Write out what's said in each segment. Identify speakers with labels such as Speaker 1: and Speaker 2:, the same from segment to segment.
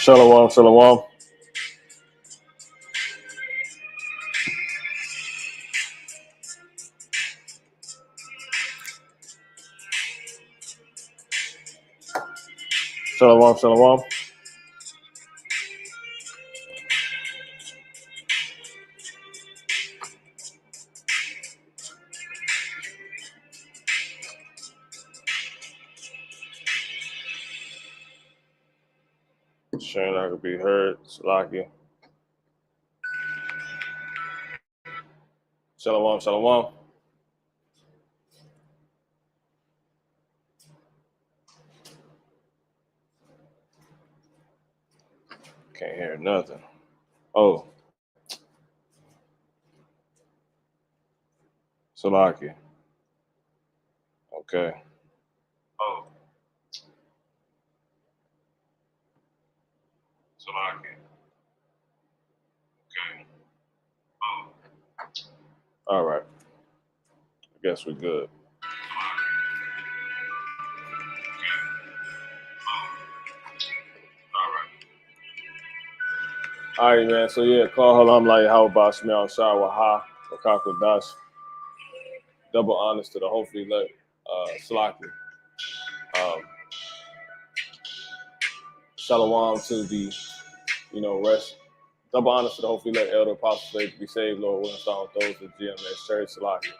Speaker 1: Shalom, shalom. Shalom, shalom. Sure, I could be heard. Salaki. Shalom, shalom. Can't hear nothing. Oh. Salaki. Okay. Oh. Salaki. Okay. Oh. All right. I guess we're good. All right, man. So yeah, call halam like how about Shmiel Shah Waha Wakako Dash. Double honors to the hopefully let Salaki. Shalom to the, rest. Double honors to the hopefully let Elder Apostle faith be saved, Lord. We're installed those at GMS Church, Salaki.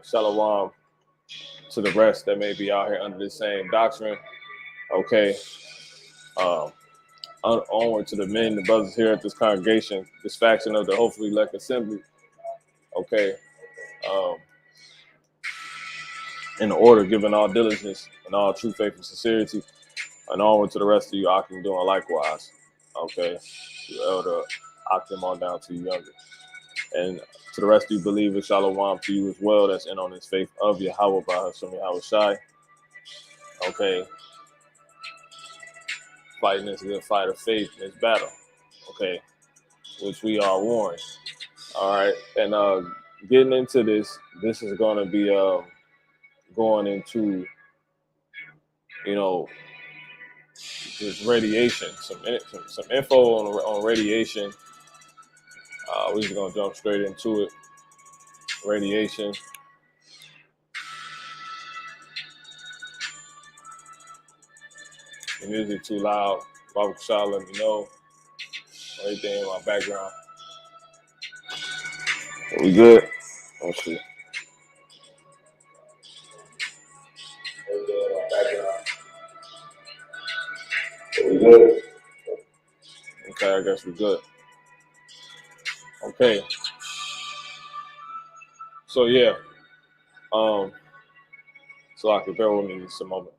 Speaker 1: Shalom to the rest that may be out here under the same doctrine. Okay. Onward to the men, the brothers here at this congregation, this faction of the hopefully elect assembly. Okay. In the order, given all diligence and all true faith and sincerity, and onward to the rest of you, Akim doing likewise. Okay. You elder, Akim on down to you younger. And to the rest of you believers, shalom to you as well, that's in on this faith of Yahweh by Hashem Yahweh Shai. Okay. Fighting this good fight of faith in this battle. Okay. Which we are warned. All right. And getting into this is going to be going into, just radiation, some info on radiation. We're just going to jump straight into it. Radiation. The music too loud. Baba Shah, let me know. Everything in my background. Are we good? Let's see. Everything in my background. Are we good? Okay, I guess we're good. Okay. So yeah. So I can bear with me just a moment.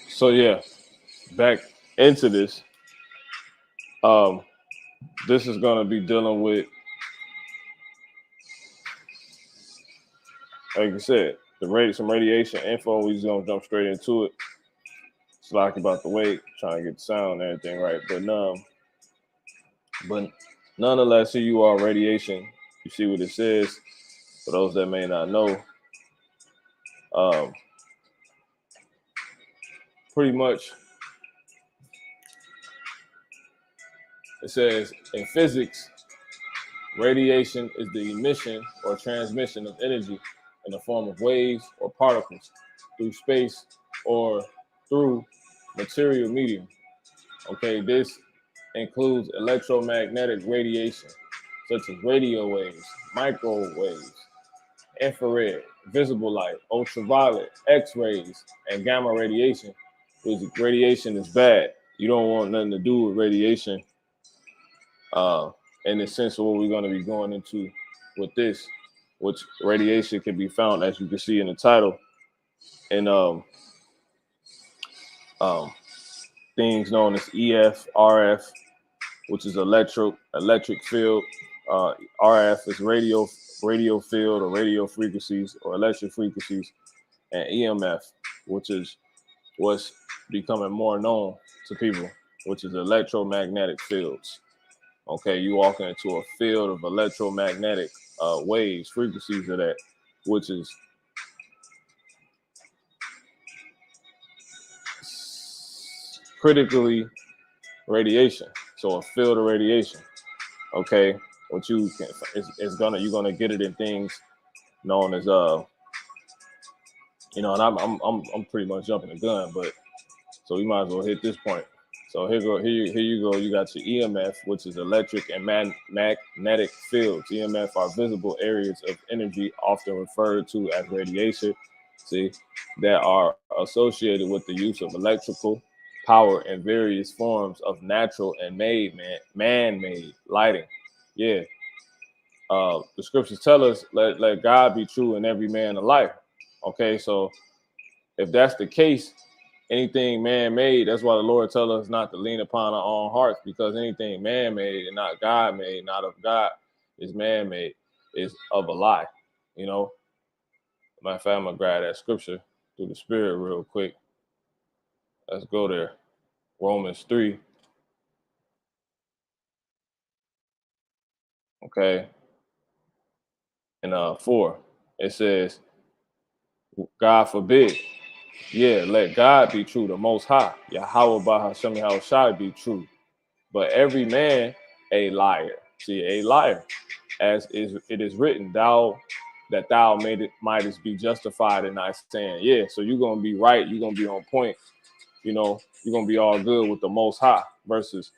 Speaker 1: So yeah, back into this. This is gonna be dealing with, like I said, some radiation info. We just gonna jump straight into it. It's like about the wait, trying to get the sound and everything right. But nonetheless, here you are, radiation. You see what it says. For those that may not know, pretty much It says in physics, radiation is the emission or transmission of energy in the form of waves or particles through space or through material medium. Okay, this includes electromagnetic radiation, such as radio waves, microwaves, infrared, visible light, ultraviolet, X-rays, and gamma radiation. Because radiation is bad. You don't want nothing to do with radiation. In the sense of what we're going to be going into with this, which radiation can be found, as you can see in the title, in um, things known as EF, RF, which is electric field. RF is radio field or radio frequencies or electric frequencies, and EMF, which is what's becoming more known to people, which is electromagnetic fields. Okay, you walk into a field of electromagnetic waves, frequencies of that, which is critically radiation. So a field of radiation. Okay, what you can you're gonna get it in things known as and I'm pretty much jumping the gun, but so we might as well hit this point. So here you go. You got your EMF, which is electric and magnetic fields. EMF are visible areas of energy, often referred to as radiation. See, that are associated with the use of electrical power in various forms of natural and man-made lighting. Yeah. The scriptures tell us, let God be true and every man a liar. Okay, so if that's the case, anything man-made, that's why the Lord tells us not to lean upon our own hearts, because anything man-made and not God-made, not of God, is man-made, is of a lie. You know, matter of fact, I'm gonna grab that scripture through the Spirit real quick. Let's go there. Romans 3. Okay, and 4. It says, God forbid. Yeah, let God be true, the Most High. Yahweh Bahashem Yahushai be true. But every man a liar. See, a liar, as it is written, thou mightest be justified in thy saying. Yeah, so you're gonna be right, you're gonna be on point, you're gonna be all good with the Most High versus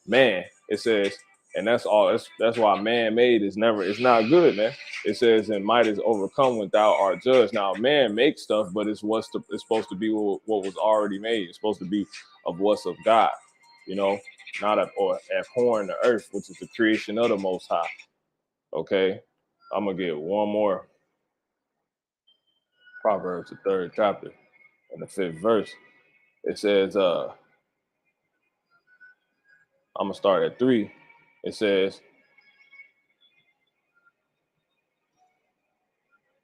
Speaker 1: man. It says, and that's all. That's why man-made is never. It's not good, man. It says, and might is overcome when thou art judged. Now, man makes stuff, but it's it's supposed to be what was already made. It's supposed to be of what's of God, not or abhorring the earth, which is the creation of the Most High. Okay, I'm gonna get one more. Proverbs, the 3rd chapter, and the 5th verse. It says, I'm gonna start at 3. It says,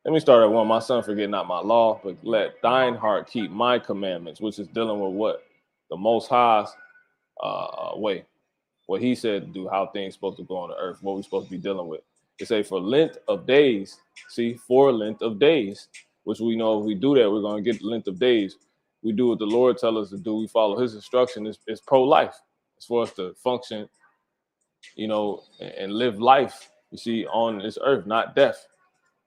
Speaker 1: let me start at 1. My son, forget not my law, but let thine heart keep my commandments, which is dealing with what? The Most High's way. What he said to do, how things supposed to go on the earth, what we're supposed to be dealing with. It say for length of days, for length of days, which we know if we do that, we're going to get the length of days. We do what the Lord tells us to do. We follow his instruction. It's pro-life. It's for us to function, and live life, on this earth, not death.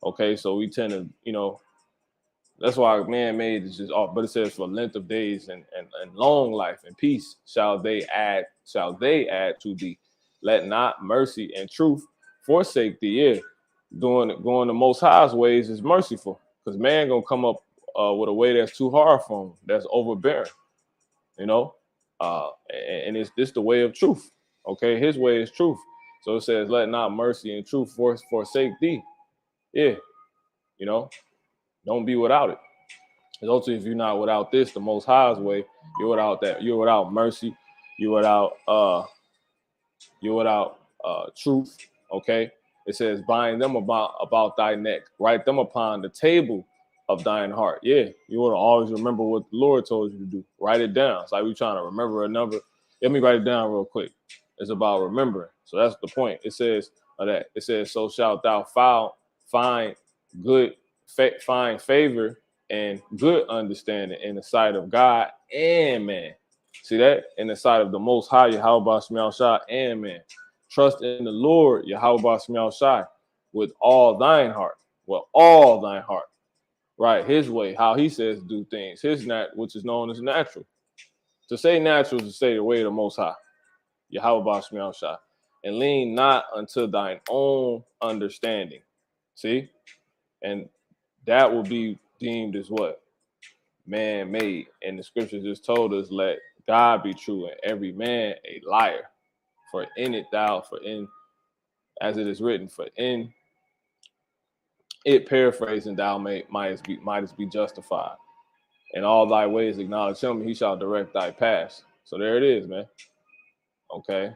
Speaker 1: Okay, so we tend to, that's why man-made is just off. But it says for length of days and long life and peace shall they add to thee. Let not mercy and truth forsake thee. Yeah, going the Most High's ways is merciful, because man gonna come up with a way that's too hard for him, that's overbearing. And it's this the way of truth. Okay, his way is truth. So it says, let not mercy and truth forsake thee. Yeah, don't be without it. Because ultimately, if you're not without this, the Most High's way, you're without that. You're without mercy. You're without truth. Okay. It says, bind them about thy neck, write them upon the table of thine heart. Yeah, you want to always remember what the Lord told you to do. Write it down. It's like we trying to remember a number. Let me write it down real quick. It's about remembering. So that's the point. It says that. It says, so shalt thou find favor and good understanding in the sight of God and man. See that? In the sight of the Most High, Yahweh Shai Shai, and man. Trust in the Lord, Yahweh Shai Shai, with all thine heart. With all thine heart. Right? His way, how he says do things. His which is known as natural. To say natural is to say the way of the Most High, Yahweh Shai Shai. And lean not unto thine own understanding. See? And that will be deemed as what? Man-made. And the scripture just told us, let God be true and every man a liar. For in it thou, for in, as it is written, for in it, paraphrasing, thou mightest be justified. In all thy ways acknowledge him, he shall direct thy paths. So there it is, man. Okay.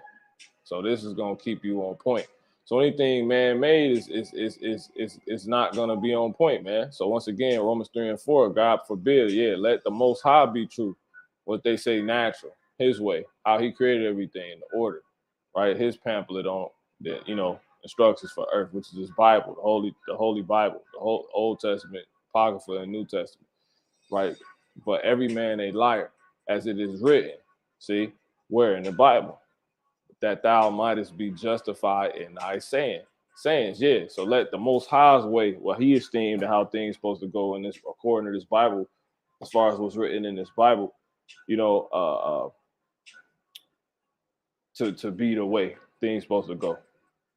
Speaker 1: So this is gonna keep you on point. So anything man-made is not gonna be on point, man. So once again, Romans 3 and 4, God forbid, yeah, let the Most High be true. What they say natural, his way, how he created everything, the order, right? His pamphlet on the, instructions for earth, which is his Bible, the holy Bible, the whole Old Testament, Apocrypha, and New Testament, right? But every man a liar, as it is written. See, where in the Bible? That thou mightest be justified in thy sayings, yeah. So let the Most High's way, what he esteemed and how things supposed to go in this, according to this Bible, as far as what's written in this Bible, to be the way things supposed to go,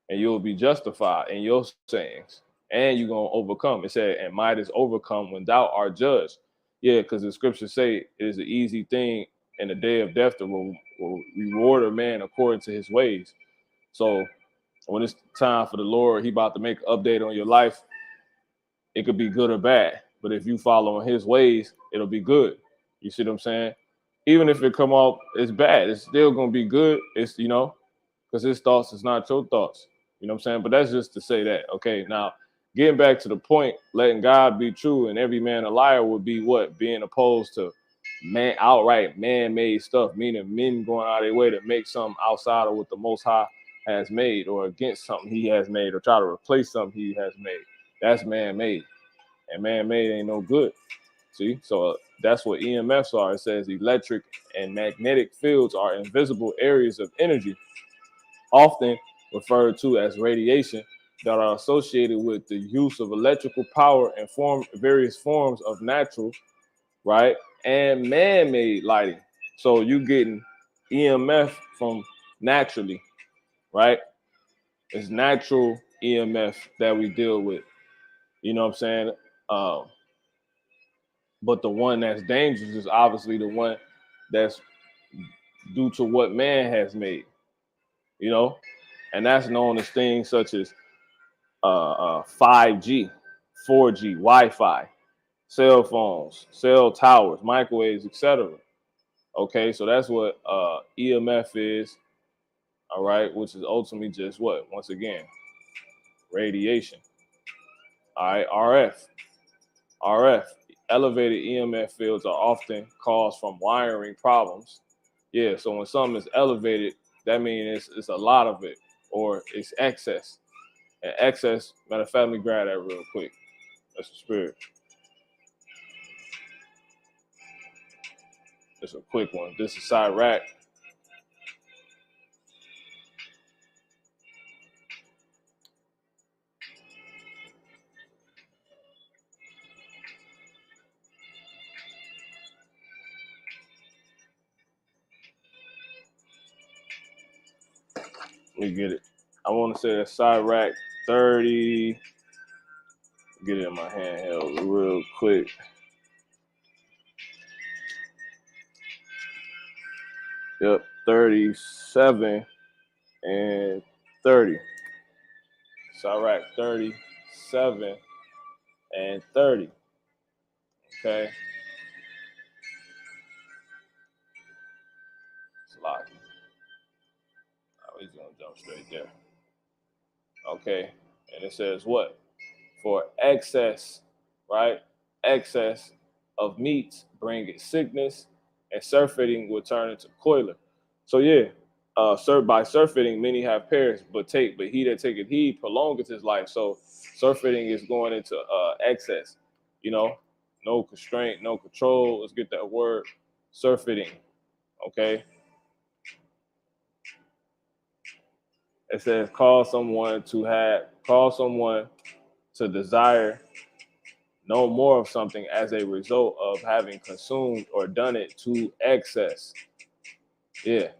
Speaker 1: and you'll be justified in your sayings, and you're gonna overcome. It said, and might is overcome when thou art judged. Yeah, because the scriptures say it is an easy thing in the day of death to will reward a man according to his ways. So when it's time for the Lord, he about to make an update on your life. It could be good or bad, but if you follow in his ways, it'll be good. You see what I'm saying? Even if it come off as bad, it's still gonna be good. It's because his thoughts is not your thoughts. You know what I'm saying? But that's just to say that. Okay, now getting back to the point, letting God be true and every man a liar would be what? Being opposed to outright man-made stuff, meaning men going out of their way to make something outside of what the Most High has made, or against something he has made, or try to replace something he has made. That's man-made. And man-made ain't no good. See? So that's what EMFs are. It says electric and magnetic fields are invisible areas of energy, often referred to as radiation, that are associated with the use of electrical power and various forms of natural, right, and man-made lighting. So you getting EMF from naturally, right? It's natural EMF that we deal with. You know what I'm saying? But the one that's dangerous is obviously the one that's due to what man has made, and that's known as things such as 5G, 4G, Wi-Fi, cell phones, cell towers, microwaves, etc. Okay, so that's what EMF is, all right, which is ultimately just what? Once again, radiation. All right, RF. Elevated EMF fields are often caused from wiring problems. Yeah, so when something is elevated, that means it's a lot of it, or it's excess. And excess, matter of fact, let me grab that real quick. That's the spirit. It's a quick one. This is Cyrac. Let me get it. I want to say that Cyrac 30. Get it in my handheld real quick. Yep, 37 and 30. Cyrac 37 and 30. Okay. It's locked. He's gonna jump straight there. Okay. And it says what? For excess, right? Excess of meats bringing sickness, and surfeiting will turn into coiler. So yeah, by surfeiting many have perished, but he that taketh heed prolongeth his life. So surfeiting is going into excess, no constraint, no control. Let's get that word, surfeiting. Okay. It says cause someone to desire no more of something as a result of having consumed or done it to excess. Yeah,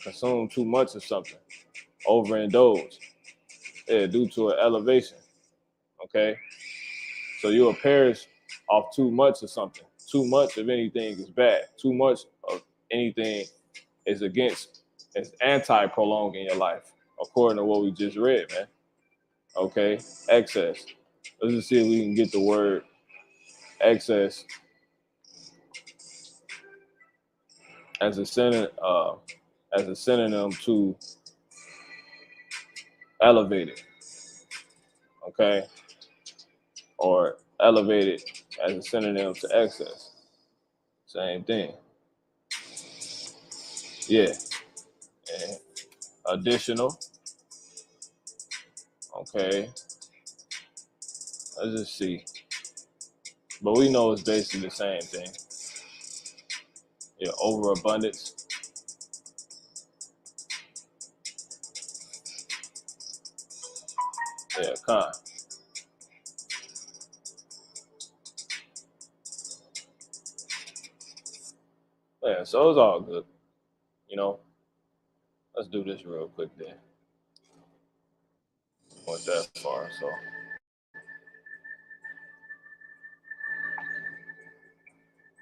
Speaker 1: consume too much of something, overindulge. Yeah, due to an elevation. Okay, so you'll perish off too much of something. Too much of anything is bad. Too much of anything is anti-prolonging your life, according to what we just read, man. Okay, excess. Let's just see if we can get the word excess as a synonym to elevated. Okay, or elevated as a synonym to excess. Same thing. Yeah. And additional. Okay. Let's just see. But we know it's basically the same thing. Yeah, overabundance. Yeah, con. Yeah, so it's all good. You know, let's do this real quick then. Went that far, so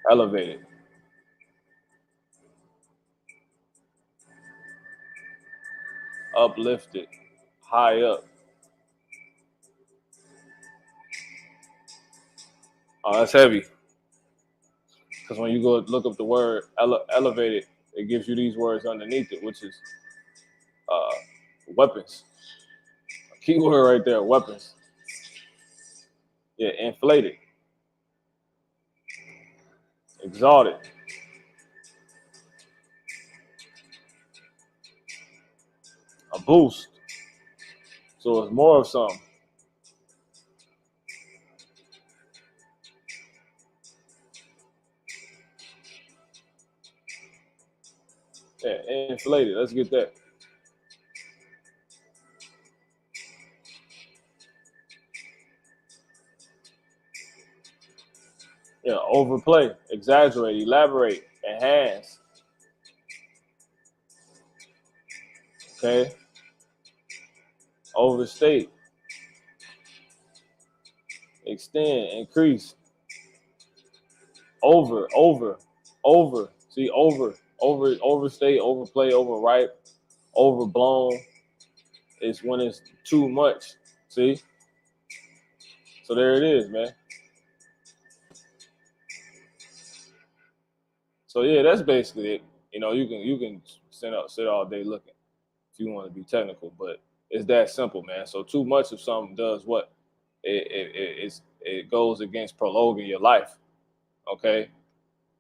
Speaker 1: elevated, uplifted, high up. Oh, that's heavy. Because when you go look up the word elevated, it gives you these words underneath it, which is uh, weapons. Keyword right there, weapons. Yeah, inflated, exalted, a boost. So it's more of something. Yeah, inflated. Let's get that. Yeah, overplay, exaggerate, elaborate, enhance. Okay, overstate, extend, increase, over. See, overstate, overplay, overripe, overblown. It's when it's too much. See, so there it is, man. So yeah, that's basically it. You know, you can sit all day looking if you want to be technical, but it's that simple, man. So too much of something does what? It goes against prolonging your life. Okay,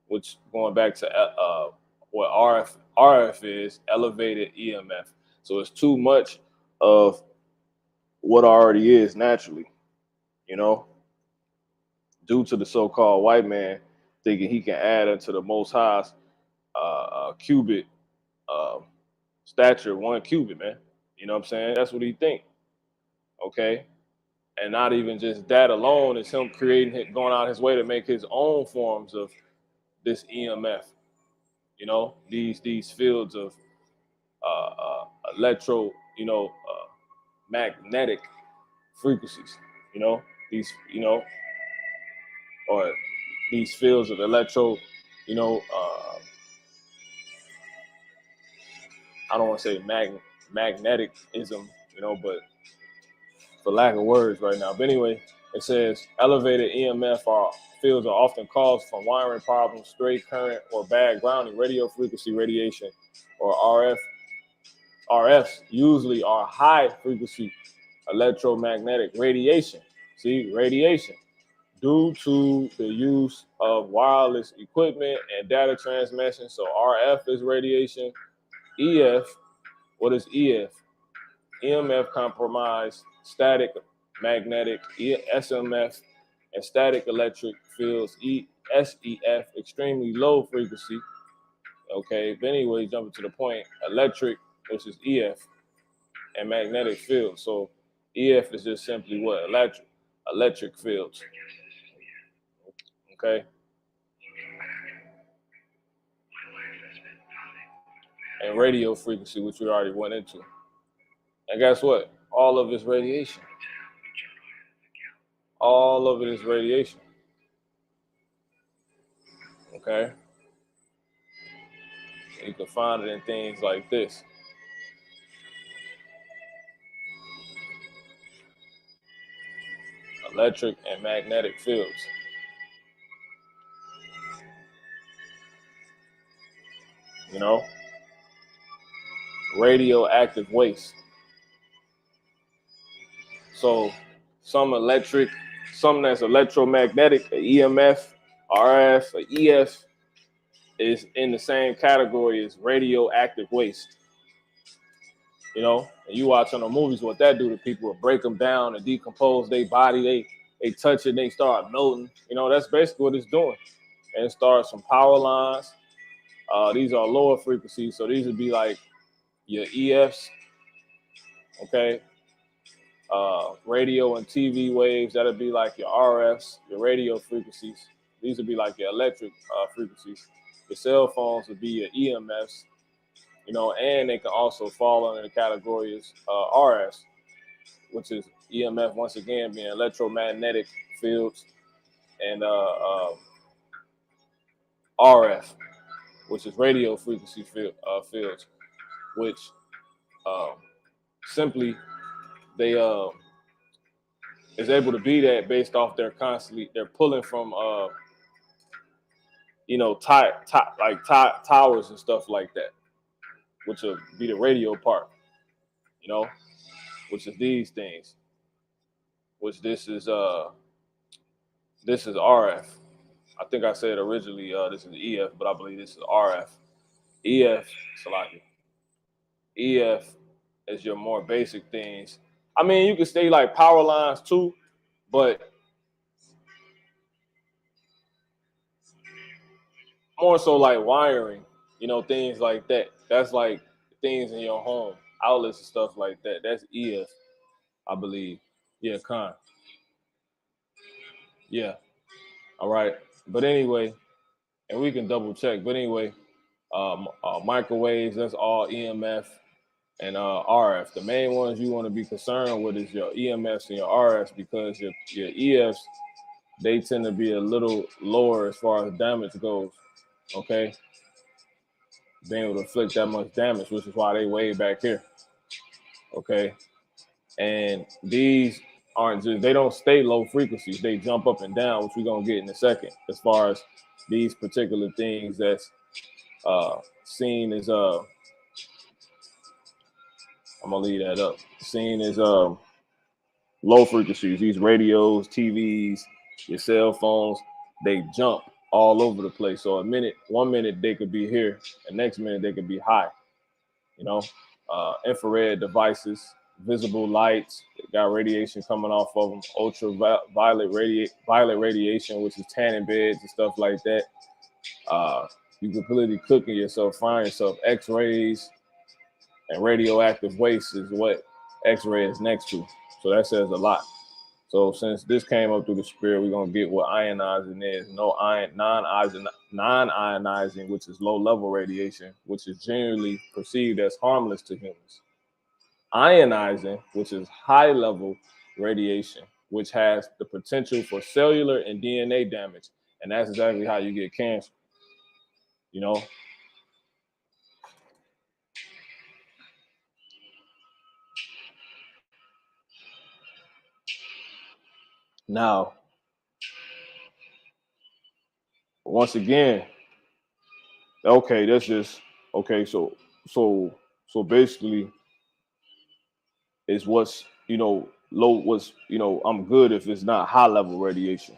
Speaker 1: which going back to what RF is elevated EMF. So it's too much of what already is naturally. You know, due to the so-called white man thinking he can add into the Most High's cubit uh, stature, 1 cubit, man. You know what I'm saying? That's what he think. Okay, and not even just that alone is him going out his way to make his own forms of this EMF. You know, these fields of uh, uh, electro, magnetic frequencies. You know, these, or these fields of electro, you know, I don't want to say magnetism, but for lack of words right now. But anyway, it says elevated EMF fields are often caused from wiring problems, stray current, or bad grounding. Radio frequency radiation, or RFs usually are high frequency electromagnetic radiation. See, radiation due to the use of wireless equipment and data transmission. So RF is radiation. EF, what is EF? EMF compromised static magnetic, SMF, and static electric fields, SEF, extremely low frequency, Okay, but anyway, jumping to the point, electric, which is EF, and magnetic fields. So EF is just simply what? Electric fields. Okay. And radio frequency, which we already went into. And guess what? All of it's radiation. All of it is radiation. Okay. You can find it in things like this. Electric and magnetic fields. You know, radioactive waste. So some electric, some that's electromagnetic, a EMF, RF, a EF is in the same category as radioactive waste. You know, and you watch on the movies what that do to people, break them down and decompose their body. They touch it, they start melting. You know, that's basically what it's doing. And it starts some power lines. These are lower frequencies, so these would be like your EFs, okay? Radio and TV waves, that'll be like your RFs, your radio frequencies. These would be like your electric frequencies. Your cell phones would be your EMFs, you know, and they can also fall under the categories RFs, which is EMF, once again, being electromagnetic fields, and RF, which is radio frequency fields, which simply they is able to be that based off they're pulling from you know, towers and stuff like that, which will be the radio part, you know, which is these things, which this is RF. I think I said originally this is EF, but I believe this is RF. EF, Salaki. EF is your more basic things. I mean, you can stay like power lines too, but more so like wiring, you know, things like that. That's like things in your home, outlets and stuff like that. That's EF, I believe. Yeah, con. Yeah. All right. But anyway, and we can double check. But anyway, microwaves, that's all EMF and RF. The main ones you want to be concerned with is your EMFs and your RFs, because your EFs, they tend to be a little lower as far as damage goes. Okay. Being able to inflict that much damage, which is why they way back here. Okay. And these aren't just, they don't stay low frequencies. They jump up and down, which we're going to get in a second, as far as these particular things that's seen as, I'm going to leave that up, seen as low frequencies. These radios, TVs, your cell phones, they jump all over the place. So 1 minute they could be here, the next minute they could be high. You know, infrared devices, visible lights, got radiation coming off of them, ultraviolet radiation, which is tanning beds and stuff like that. You completely cooking yourself, frying yourself. X-rays and radioactive waste is what X-ray is next to. So that says a lot. So since this came up through the spirit, we're gonna get what ionizing is. Non-ionizing, which is low-level radiation, which is generally perceived as harmless to humans. Ionizing, which is high-level radiation, which has the potential for cellular and DNA damage, and that's exactly how you get cancer. You know. Now, once again, okay, that's just okay. So basically, is what's, you know, low, what's, you know, I'm good if it's not high level radiation,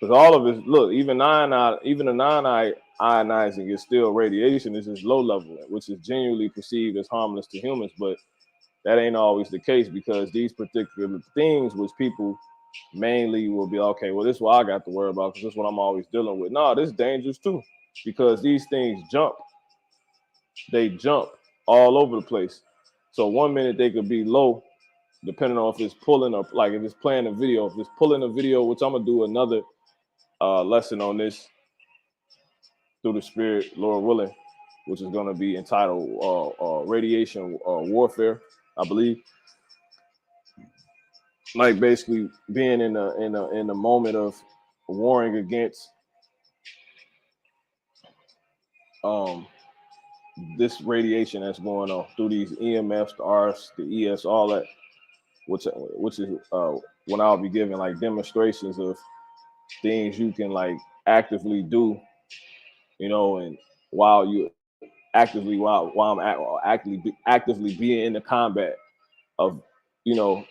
Speaker 1: because all of it, look, even the non-ionizing is still radiation. It's just low level, which is genuinely perceived as harmless to humans, but that ain't always the case, because these particular things, which people mainly will be, okay, well, this is what I got to worry about because this is what I'm always dealing with. No, this is dangerous too, because these things jump. they jump all over the place. So 1 minute they could be low, depending on if it's pulling or like if it's playing a video. If it's pulling a video, which I'm gonna do another lesson on this through the spirit, Lord willing, which is gonna be entitled radiation warfare, I believe. Like basically being in a moment of warring against this radiation that's going on through these EMFs, the RFs, the ES, all that, which is when I'll be giving like demonstrations of things you can like actively do, you know, and while you actively while I'm actively being in the combat of, you know,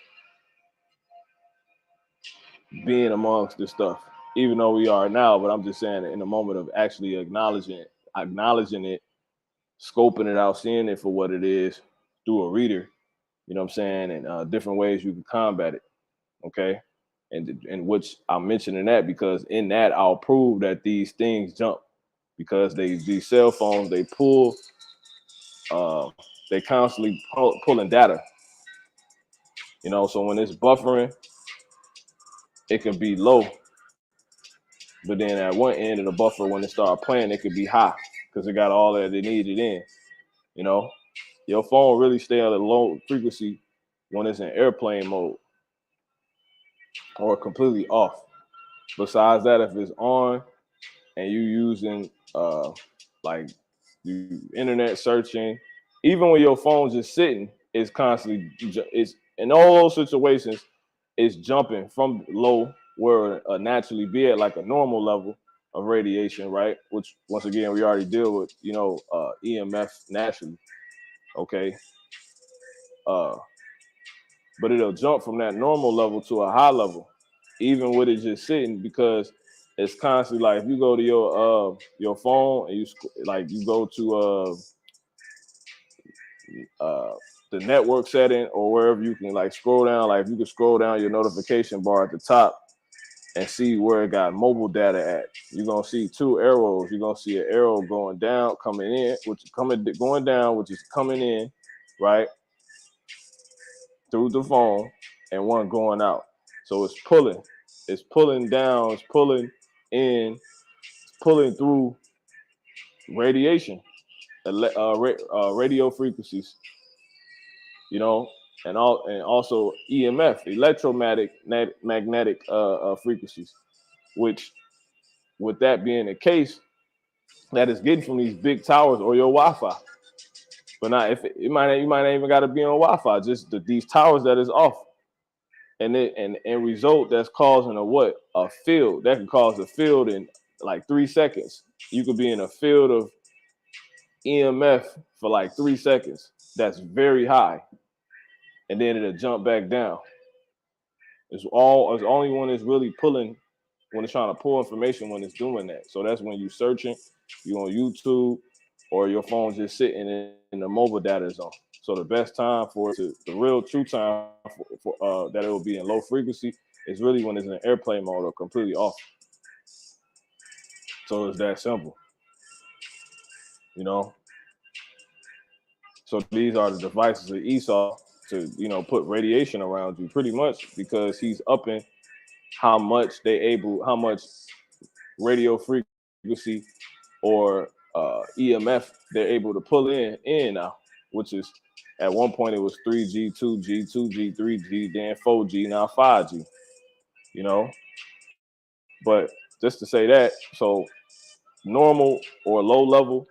Speaker 1: being amongst this stuff, even though we are now. But I'm just saying, in the moment of actually acknowledging it, scoping it out, seeing it for what it is through a reader, you know what I'm saying, and different ways you can combat it. Okay. And which I'm mentioning that because in that I'll prove that these things jump because these cell phones, they pull, they constantly pulling data, you know. So when it's buffering, it can be low, but then at one end of the buffer, when it start playing, it could be high because it got all that it needed in, you know. Your phone really stay at a low frequency when it's in airplane mode or completely off. Besides that, if it's on and you using like you internet searching, even when your phone's just sitting, it's constantly, it's in all those situations, it's jumping from low where naturally be at like a normal level of radiation, right? Which once again we already deal with, you know, EMF naturally, okay. But it'll jump from that normal level to a high level, even with it just sitting, because it's constantly like if you go to your phone and you go to the network setting or wherever you can like scroll down, like if you can scroll down your notification bar at the top and see where it got mobile data at, you're gonna see two arrows. You're gonna see an arrow going down, coming in, going down, which is coming in, right, through the phone, and one going out. So it's pulling down, it's pulling in, it's pulling through radiation, radio frequencies, you know, and also EMF, magnetic frequencies, which with that being the case, that is getting from these big towers or your Wi-Fi. But not if you might not even got to be on Wi-Fi, just these towers that is off. And result that's causing a field that can cause a field in like 3 seconds. You could be in a field of EMF for like 3 seconds. That's very high, and then it'll jump back down. It's only when it's really pulling, when it's trying to pull information, when it's doing that. So that's when you're searching, you on YouTube, or your phone's just sitting in the mobile data zone. So the best time for it the real true time for that it will be in low frequency is really when it's in airplane mode or completely off. So it's that simple, you know. So these are the devices of Esau to, you know, put radiation around you pretty much, because he's upping how much radio frequency or EMF they're able to pull in now, which is at one point it was 3G, 2G, 2G, 3G, then 4G, now 5G, you know. But just to say that, so normal or low level,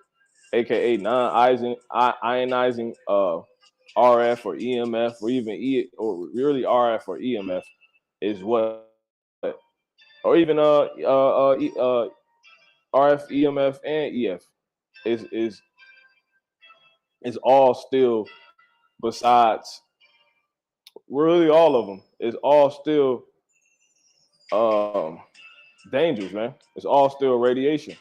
Speaker 1: aka non-ionizing RF or EMF or even or really RF or EMF is what, or even RF, EMF, and EF is all still, besides really all of them, is all still dangerous, man. It's all still radiation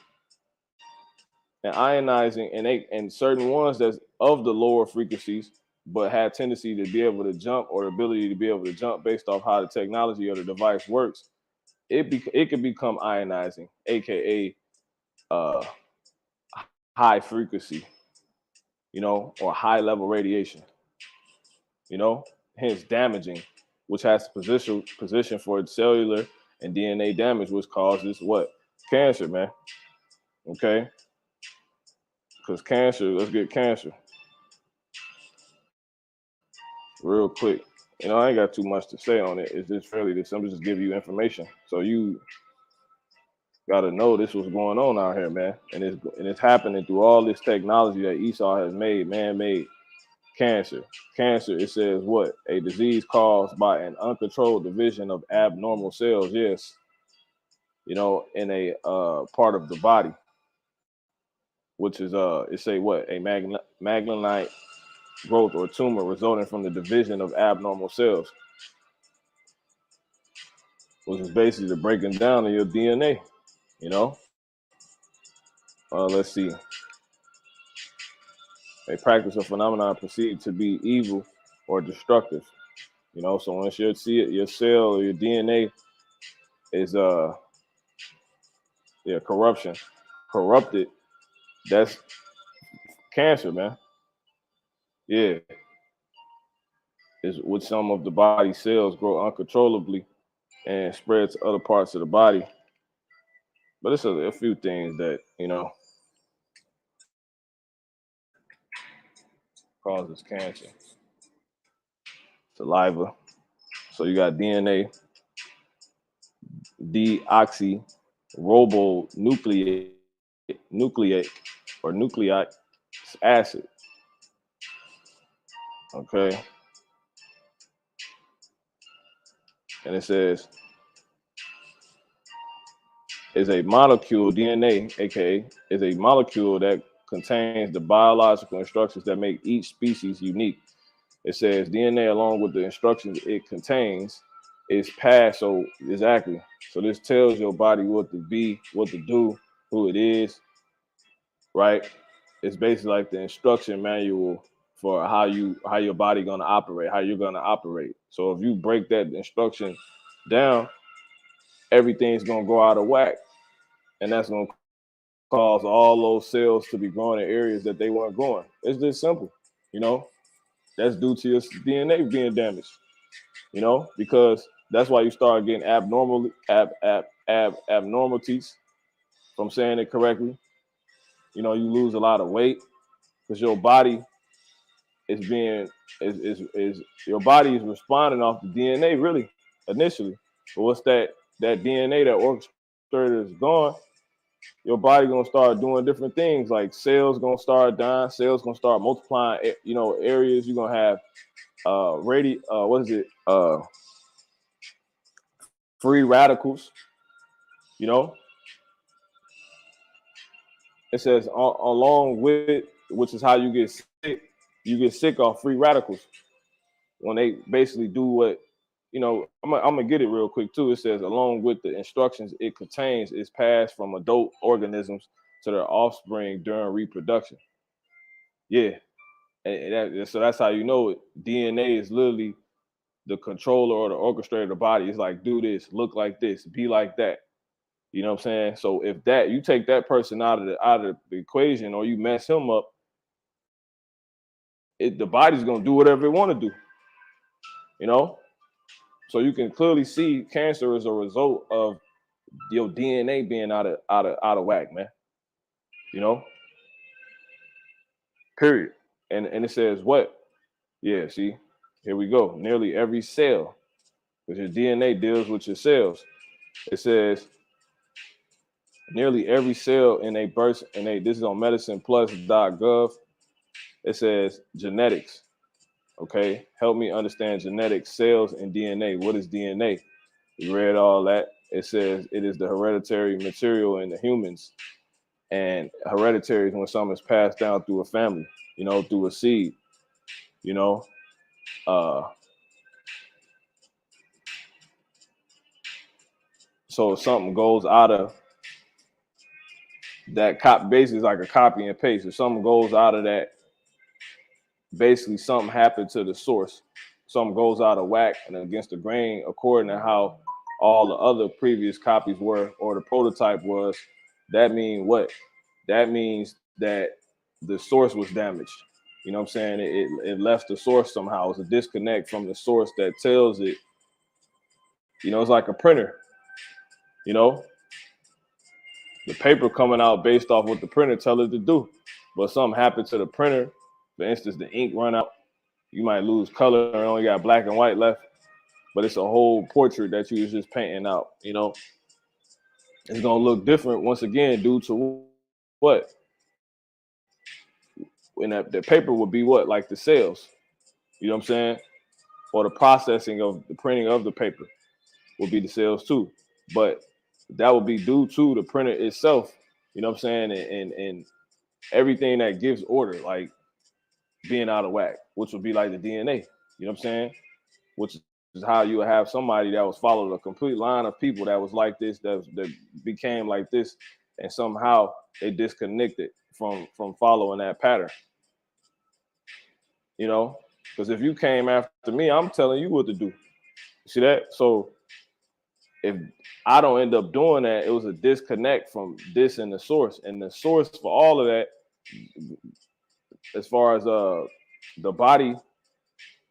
Speaker 1: and ionizing, and certain ones that's of the lower frequencies but have tendency to be able to jump, or the ability to be able to jump based off how the technology or the device works. It can become ionizing, aka high frequency, or high level radiation, hence damaging, which has position for cellular and DNA damage, which causes what? Cancer, man. Okay? Because cancer, let's get cancer real quick. I ain't got too much to say on it. It's just really this. I'm just giving you information. So you got to know this was going on out here, man. And it's happening through all this technology that Esau has made, man-made. Cancer. Cancer, it says what? A disease caused by an uncontrolled division of abnormal cells, yes, in a part of the body, which is, it say what? A malignant growth or tumor resulting from the division of abnormal cells, which is basically the breaking down of your DNA, Let's see. A practice or phenomenon perceived to be evil or destructive. So once you see it, your cell or your DNA is corrupted, that's cancer, man. Yeah. Is with some of the body cells grow uncontrollably and spread to other parts of the body. But it's a few things that, causes cancer. Saliva. So you got DNA, deoxyribonucleic or nucleic acid. Okay. And it says is a molecule, DNA, aka, is a molecule that contains the biological instructions that make each species unique. It says DNA, along with the instructions it contains, is passed. So exactly. So this tells your body what to be, what to do, who it is, right? It's basically like the instruction manual for how your body gonna operate, how you're gonna operate. So if you break that instruction down, everything's gonna go out of whack, and that's gonna cause all those cells to be growing in areas that they weren't growing. It's just simple, That's due to your DNA being damaged, because that's why you start getting abnormalities, if I'm saying it correctly. You lose a lot of weight because your body is your body is responding off the DNA really initially. But what's that DNA, that orchestrator is gone, your body gonna start doing different things, like cells gonna start dying, cells gonna start multiplying, areas you're gonna have free radicals, it says along with, which is how you get sick off free radicals when they basically do what, I'm gonna get it real quick too. It says along with the instructions it contains is passed from adult organisms to their offspring during reproduction. Yeah. So that's how DNA is literally the controller or the orchestrator of the body. It's like, do this, look like this, be like that. You know what I'm saying? So if you take that person out of the equation, or you mess him up, the body's gonna do whatever it want to do. So you can clearly see cancer as a result of your DNA being out of whack, man. Period. And it says what? Yeah, see, here we go. Nearly every cell, because your DNA deals with your cells. It says nearly every cell in a person, this is on medicineplus.gov. It says genetics. Okay, help me understand genetics, cells, and DNA. What is DNA? We read all that. It says it is the hereditary material in the humans, and hereditary is when something is passed down through a family, through a seed, so if something goes out of that basically is like a copy and paste. If something goes out of that, basically something happened to the source. Something goes out of whack and against the grain according to how all the other previous copies were, or the prototype was. That means what? That means that the source was damaged. You know what I'm saying? It left the source somehow. It's a disconnect from the source that tells it. You know, it's like a printer. You know, the paper coming out based off what the printer tells it to do. But something happened to the printer. For instance, the ink run out. You might lose color and only got black and white left. But it's a whole portrait that you was just painting out. You know, it's gonna look different once again due to what? When the paper would be what? Like the cells. You know what I'm saying? Or the processing of the printing of the paper would be the cells too. But that would be due to the printer itself. You know what I'm saying? And everything that gives order, like being out of whack, which would be like the DNA. You know what I'm saying? Which is how you would have somebody that was followed a complete line of people that was like this, that became like this, and somehow they disconnected from following that pattern. You know, because if you came after me, I'm telling you what to do. See that? So if I don't end up doing that, it was a disconnect from this and the source. And the source for all of that, as far as the body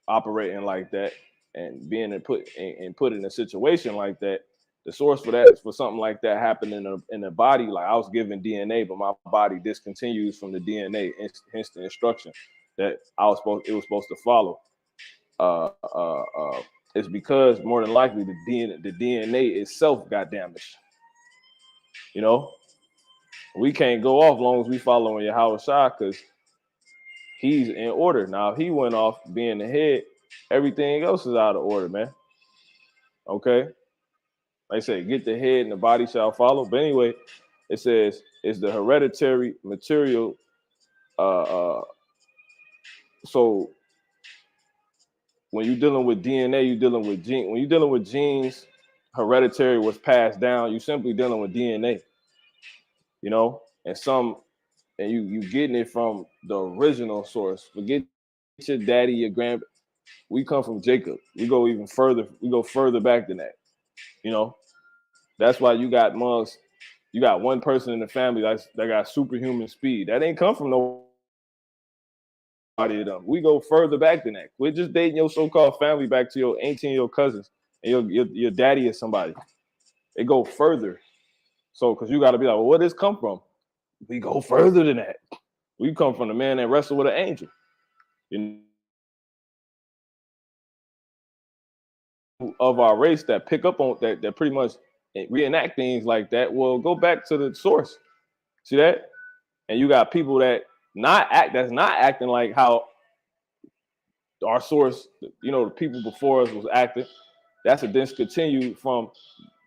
Speaker 1: operating like that and being put in a situation like that, the source for that is for something like that happening in the body. Like I was given DNA, but my body discontinues from the DNA, hence the instruction that it was supposed to follow. It's because more than likely the DNA itself got damaged. You know, we can't go off long as we following Yahweh Shah, because he's in order. Now, if he went off being the head, everything else is out of order, man. Okay? Like I say, get the head and the body shall follow. But anyway, it says it's the hereditary material. So when you're dealing with DNA, you're dealing with genes. When you're dealing with genes, hereditary was passed down. You're simply dealing with DNA, you know, and you getting it from the original source. Forget your daddy, your grandpa. We come from Jacob. We go even further. We go further back than that. You know, that's why you got mugs. You got one person in the family that got superhuman speed. That ain't come from nobody of them. We go further back than that. We're just dating your so-called family back to your auntie and your cousins and your daddy is somebody. It go further. So, because you got to be like, well, where does this come from? We go further than that. We come from the man that wrestled with an angel. You know, of our race that pick up on that pretty much reenact things like that. Well, go back to the source. See that? And you got people that's not acting like how our source, you know, the people before us was acting. That's a discontinued from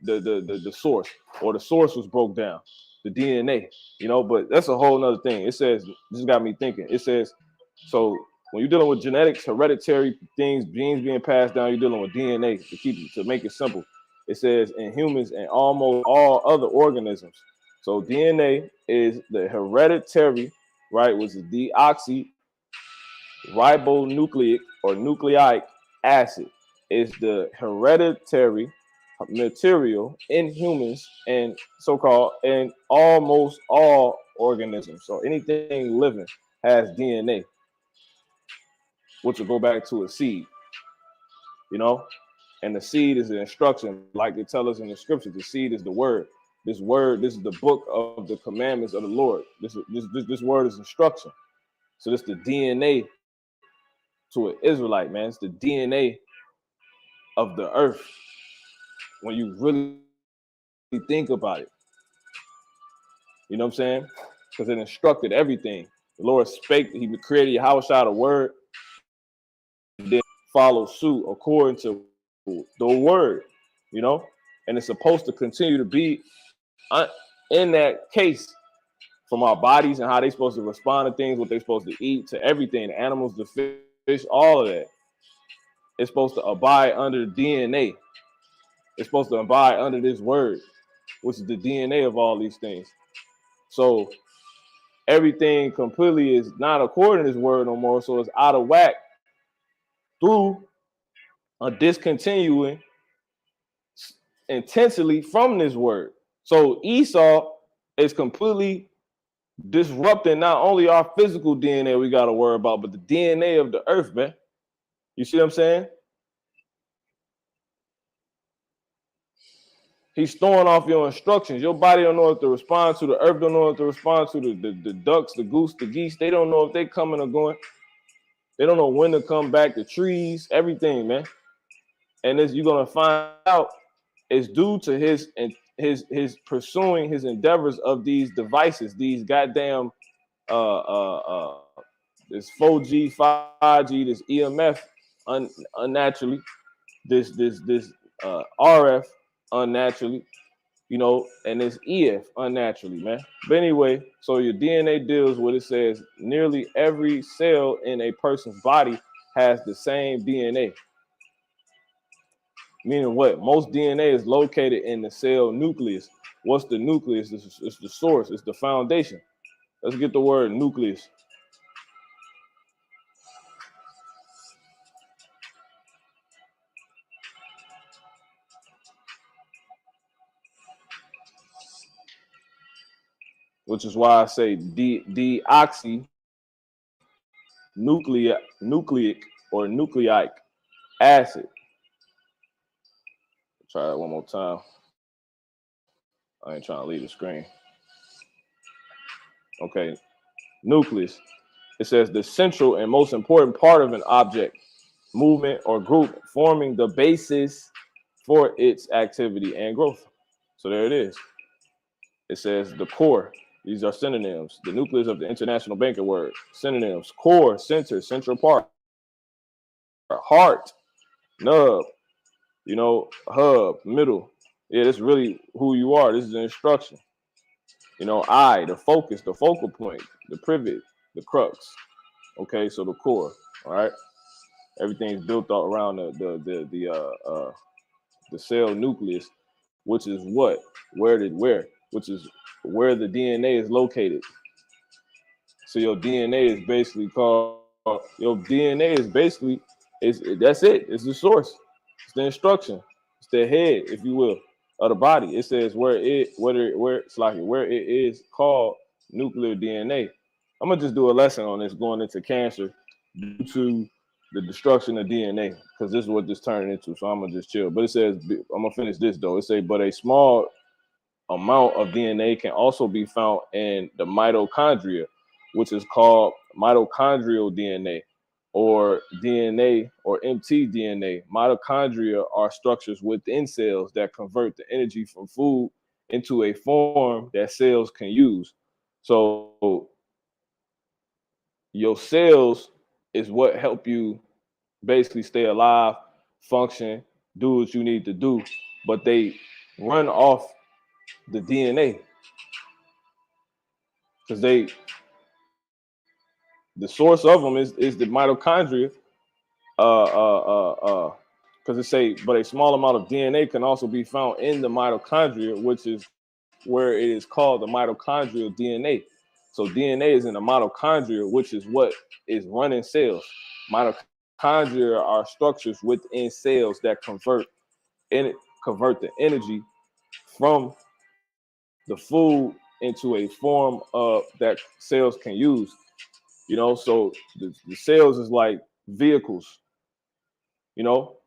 Speaker 1: the source, or the source was broke down, the DNA, you know. But that's a whole nother thing. It says, this got me thinking. It says, so when you're dealing with genetics, hereditary things, genes being passed down, you're dealing with DNA to make it simple. It says in humans and almost all other organisms. So DNA is the hereditary, right, which is deoxyribonucleic or nucleic acid. Is the hereditary material in humans and so-called and almost all organisms. So anything living has DNA, which will go back to a seed, you know, and the seed is the instruction, like they tell us in the scriptures. The seed is the word. This is the book of the commandments of the Lord. This word is instruction. So this is the DNA to an Israelite, man. It's the DNA of the earth when you really think about it. You know what I'm saying? Because it instructed everything. The Lord spake, he created Yahweh Shah, the word, and then follow suit according to the word, you know? And it's supposed to continue to be in that case from our bodies and how they're supposed to respond to things, what they're supposed to eat, to everything, the animals, the fish, all of that. It's supposed to abide under the DNA. It's supposed to abide under this word, which is the DNA of all these things. So everything completely is not according to this word no more. So it's out of whack through a discontinuing intensely from this word. So Esau is completely disrupting not only our physical DNA we got to worry about, but the DNA of the earth, man. You see what I'm saying? He's throwing off your instructions. Your body don't know what to respond to. The earth don't know what to respond to. The ducks, the goose, the geese, they don't know if they coming or going. They don't know when to come back. The trees, everything, man. And as you're gonna find out, it's due to his pursuing his endeavors of these devices, these goddamn this 4G, 5G, this EMF unnaturally, this RF unnaturally, you know, and this EF unnaturally, man. But anyway, so your DNA deals with, it says nearly every cell in a person's body has the same DNA. Meaning what? Most DNA is located in the cell nucleus. What's the nucleus? It's the source. It's the foundation. Let's get the word nucleus. Which is why I say deoxy nucleic or nucleic acid. Try that one more time. I ain't trying to leave the screen. Okay, nucleus. It says the central and most important part of an object, movement, or group, forming the basis for its activity and growth. So there it is. It says the core. These are synonyms. The nucleus of the international banking word. Synonyms: core, center, central part, heart, nub, you know, hub, middle. Yeah, that's really who you are. This is the instruction. You know, the focus, the focal point, the privet, the crux. Okay, so the core. All right, everything's built around the cell nucleus, which is what, which is where the DNA is located. So your DNA is basically called, your DNA is basically, that's it. It's the source. It's the instruction. It's the head, if you will, of the body. It says where it is called nuclear DNA. I'm gonna just do a lesson on this going into cancer due to the destruction of DNA, because this is what this turned into. So I'm gonna just chill. But it says, I'm gonna finish this though. It says, but a small amount of DNA can also be found in the mitochondria, which is called mitochondrial DNA or DNA or mtDNA. Mitochondria are structures within cells that convert the energy from food into a form that cells can use. So your cells is what help you basically stay alive, function, do what you need to do, but they run off the DNA because the source of them is the mitochondria. Because it say, but a small amount of DNA can also be found in the mitochondria, which is where it is called the mitochondrial DNA. So DNA is in the mitochondria, which is what is running cells. Mitochondria are structures within cells that convert the energy from the food into a form of that cells can use. You know, so the cells is like vehicles, you know,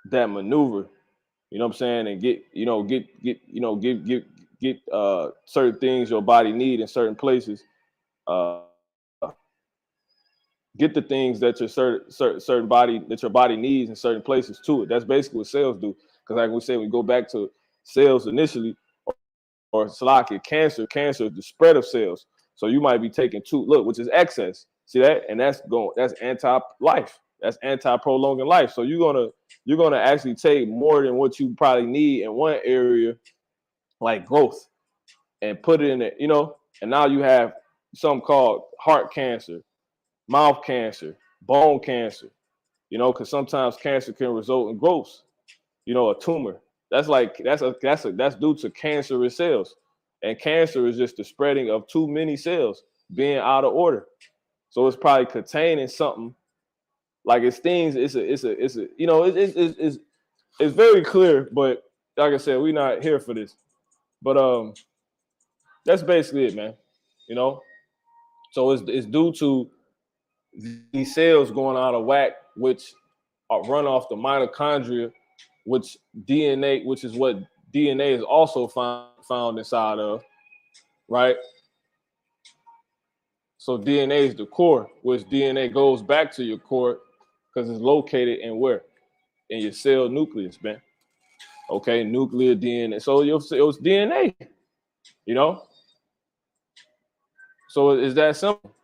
Speaker 1: that maneuver, you know what I'm saying, and get certain things your body need in certain places. Uh, get the things that your certain body that your body needs in certain places to it. That's basically what cells do. Because like we said, we go back to cells initially, or cancer is the spread of cells. So you might be taking which is excess. See that? And that's anti-life. That's anti-prolonging life. So you're gonna actually take more than what you probably need in one area, like growth, and put it in it, you know, and now you have something called heart cancer, mouth cancer, bone cancer, you know, because sometimes cancer can result in growths, you know, a tumor. That's due to cancerous cells. And cancer is just the spreading of too many cells being out of order. So it's probably containing something like it's things. It's you know, it's very clear. But like I said, we're not here for this. But that's basically it, man. you know. So it's due to these cells going out of whack, which are run off the mitochondria, which DNA, which is what DNA is also found inside of, right? So DNA is the core, which DNA goes back to your core because it's located in where? In your cell nucleus, man. Okay, nuclear DNA. So it was DNA, you know? So it's that simple.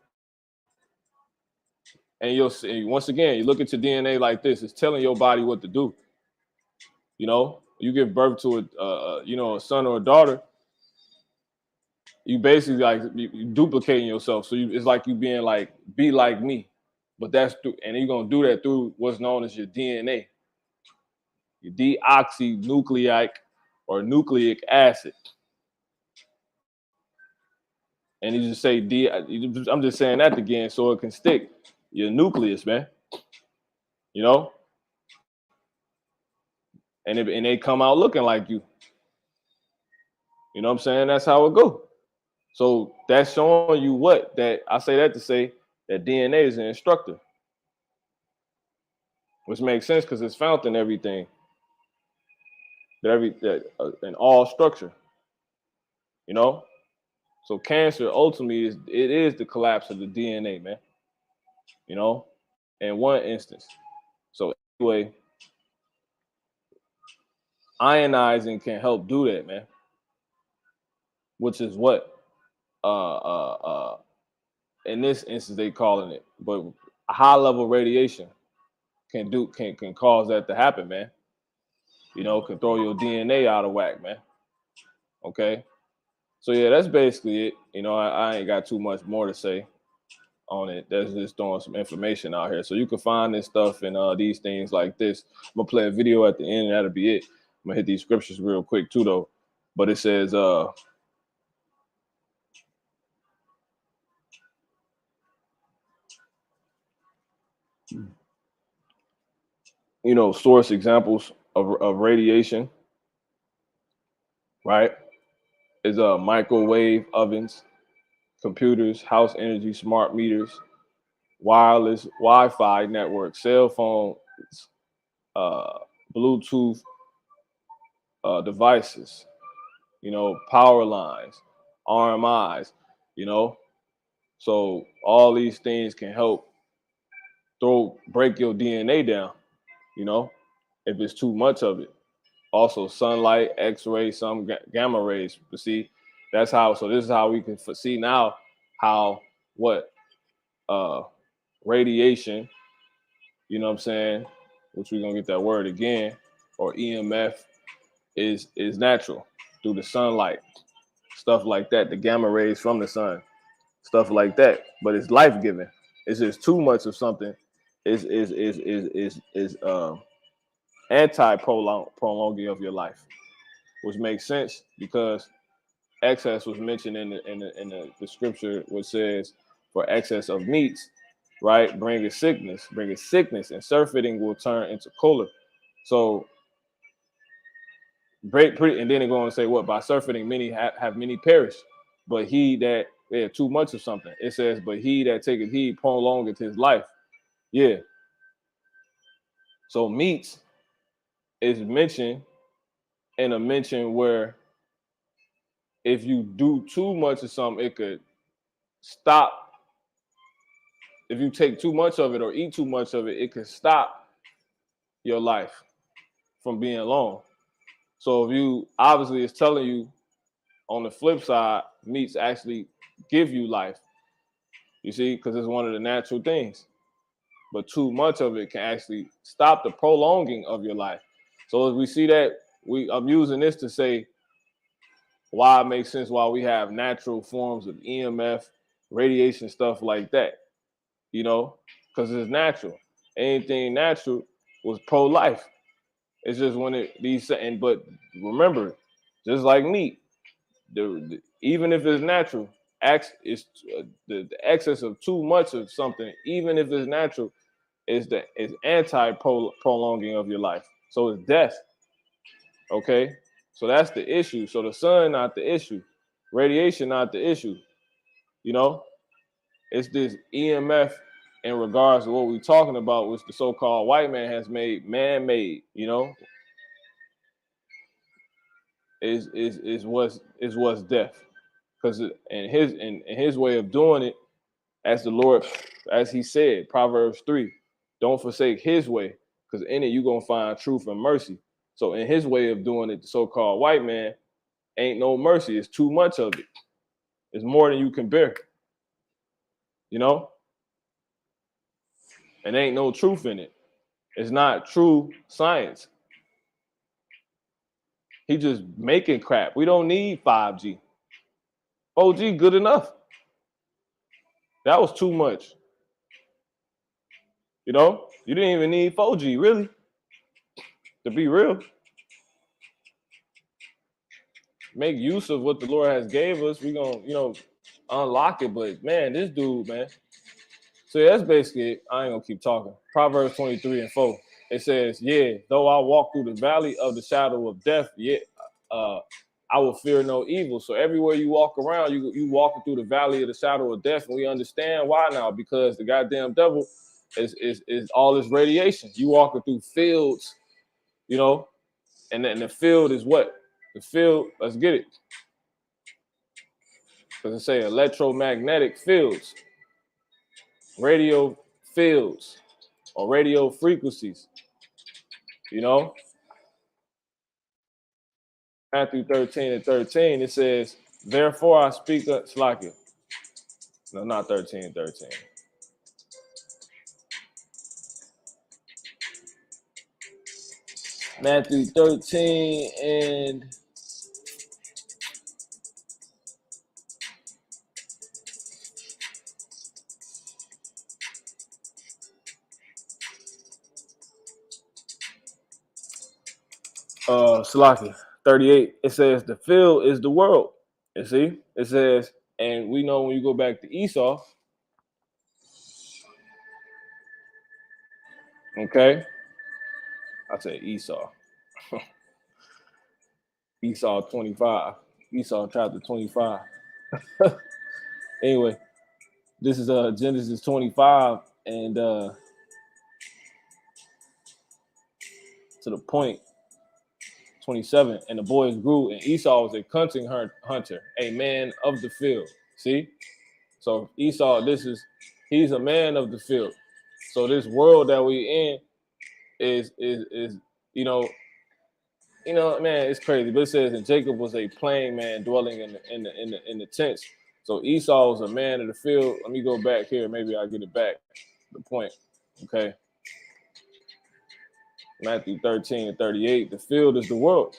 Speaker 1: And you'll see, once again, you look at your DNA like this, it's telling your body what to do. You know, you give birth to a son or a daughter, you basically like you duplicating yourself. So it's like you being like, be like me. But that's through, and you're gonna do that through what's known as your DNA, your deoxynucleic or nucleic acid. And you just say I'm just saying that again so it can stick. Your nucleus, man. You know, and they come out looking like you. You know what I'm saying? That's how it go. So that's showing you what that I say that to say that DNA is an instructor, which makes sense because it's found in everything, in all structure. You know, so cancer ultimately is the collapse of the DNA, man. You know, in one instance. So anyway, ionizing can help do that, man. Which is what in this instance they calling it, but high level radiation can cause that to happen, man. You know, can throw your DNA out of whack, man. Okay, so yeah, that's basically it. You know, I ain't got too much more to say on it. That's just throwing some information out here, so you can find this stuff and these things like this. I'm gonna play a video at the end, and that'll be it. I'm gonna hit these scriptures real quick too, though. But it says, you know, source examples of radiation, right? Is microwave ovens, computers, house energy, smart meters, wireless Wi-Fi network, cell phones, Bluetooth devices, you know, power lines, RMIs, you know. So all these things can help break your DNA down, you know, if it's too much of it. Also sunlight, X-ray, some gamma rays. But see, that's how. So this is how we can see now how what radiation. You know what I'm saying? Which we're gonna get that word again, or EMF is natural through the sunlight, stuff like that. The gamma rays from the sun, stuff like that. But it's life giving. It's just too much of something. Is anti prolonging of your life, which makes sense because excess was mentioned in the scripture, which says, "For excess of meats, right, bringeth sickness, and surfeiting will turn into choler." So, and then they go on to say, "What by surfeiting many have many perished, but he that too much of something." It says, "But he that taketh heed prolongeth his life." Yeah. So meats is mentioned in a mention where if you do too much of something, it could stop. If you take too much of it or eat too much of it, it could stop your life from being long. So if you obviously it's telling you on the flip side, meats actually give you life. You see, because it's one of the natural things. But too much of it can actually stop the prolonging of your life. So as we see that, I'm using this to say why it makes sense why we have natural forms of EMF, radiation, stuff like that. You know, because it's natural. Anything natural was pro-life. It's just when but remember, just like meat, even if it's natural, the excess of too much of something, even if it's natural, is anti prolonging of your life. So it's death. Okay, so that's the issue. So the sun not the issue, radiation not the issue. You know, it's this EMF in regards to what we're talking about, which the so-called white man has made man-made. You know, is what's death, because in his way of doing it, as the Lord, as He said, Proverbs 3, don't forsake His way, because in it you're gonna find truth and mercy. So in His way of doing it, the so-called white man ain't no mercy. It's too much of it. It's more than you can bear. You know, and ain't no truth in it. It's not true science. He just making crap. We don't need 5G. 4G good enough. That was too much. You know, you didn't even need 4G, really, to be real. Make use of what the Lord has gave us. We gonna, unlock it. But man, this dude, man. So that's basically it. I ain't gonna keep talking. Proverbs 23:4. It says, "Yeah, though I walk through the valley of the shadow of death, yet I will fear no evil." So everywhere you walk around, you walking through the valley of the shadow of death, and we understand why now, because the goddamn devil is all this radiation. You walking through fields, and the field is what? The field, let's get it. Because it say electromagnetic fields, radio fields, or radio frequencies, Matthew 13:13, it says, "Therefore I speak Slakia." No, not 13:13. Matthew 13 and Slakia 38. It says the field is the world. You see, it says, and we know when you go back to Esau, okay, I say Esau. Esau 25. Esau chapter 25. Anyway, this is Genesis 25, and to the point 27. And the boys grew, and Esau was a hunting hunter, a man of the field. See, so Esau, he's a man of the field. So this world that we in is man, it's crazy. But it says, and Jacob was a plain man dwelling in the tents. So Esau was a man of the field. Let me go back here. Maybe I'll get it back. The point. Okay. Matthew 13:38. The field is the world.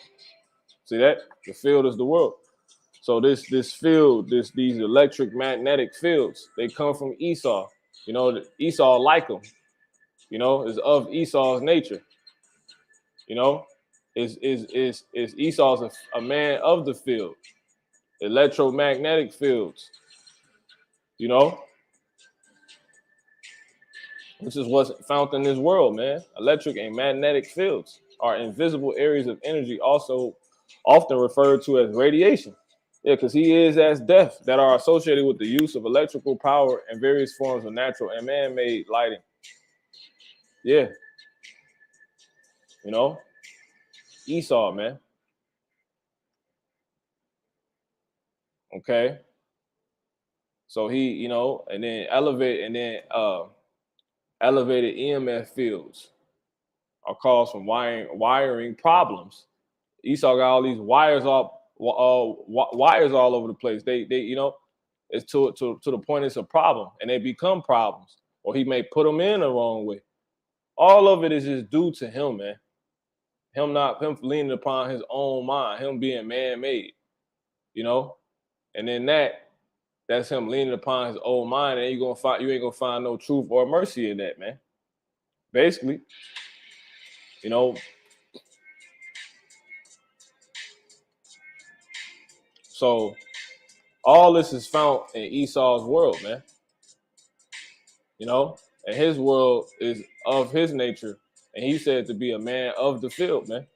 Speaker 1: See that? The field is the world. So this field, these electric magnetic fields, they come from Esau. Esau like them. Is of Esau's nature. Is Esau's a man of the field, electromagnetic fields. This is what's found in this world, man. Electric and magnetic fields are invisible areas of energy, also often referred to as radiation. Yeah, because he is as death, that are associated with the use of electrical power and various forms of natural and man-made lighting. Yeah. Esau, man. Okay. So he, and then elevated EMF fields are caused from wiring problems. Esau got all these wires all over the place. They it's to the point it's a problem, and they become problems, or he may put them in the wrong way. All of it is just due to him, man. Him leaning upon his own mind, him being man-made, and then that's him leaning upon his own mind, and you ain't gonna find no truth or mercy in that, man. Basically, so all this is found in Esau's world, man. And his world is of his nature, and he said to be a man of the field, man.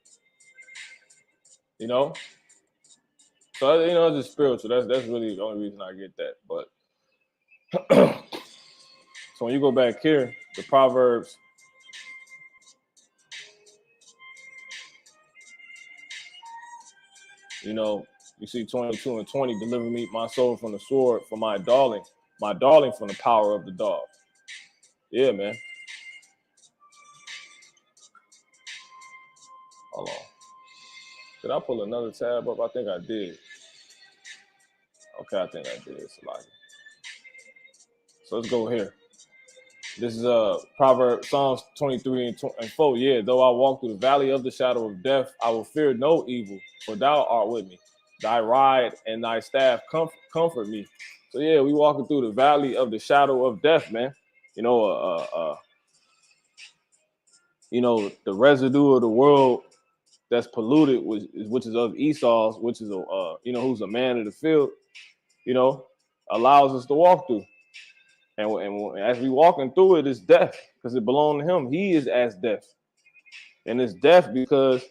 Speaker 1: So it's just spiritual. That's really the only reason I get that. But So when you go back here, the Proverbs, you know, you see 22 and 20, deliver me my soul from the sword, for my darling from the power of the dog. Yeah, man. Hold on. Did I pull another tab up? I think I did. Okay, I think I did. So let's go here. This is Proverbs, Psalms 23 and 4. Yeah, though I walk through the valley of the shadow of death, I will fear no evil, for thou art with me. Thy rod and thy staff comfort me. So yeah, we walking through the valley of the shadow of death, man. You know, the residue of the world that's polluted, which is of Esau's, which is who's a man of the field, allows us to walk through. And as we walking through it, it's death because it belonged to him. He is as death, and it's death because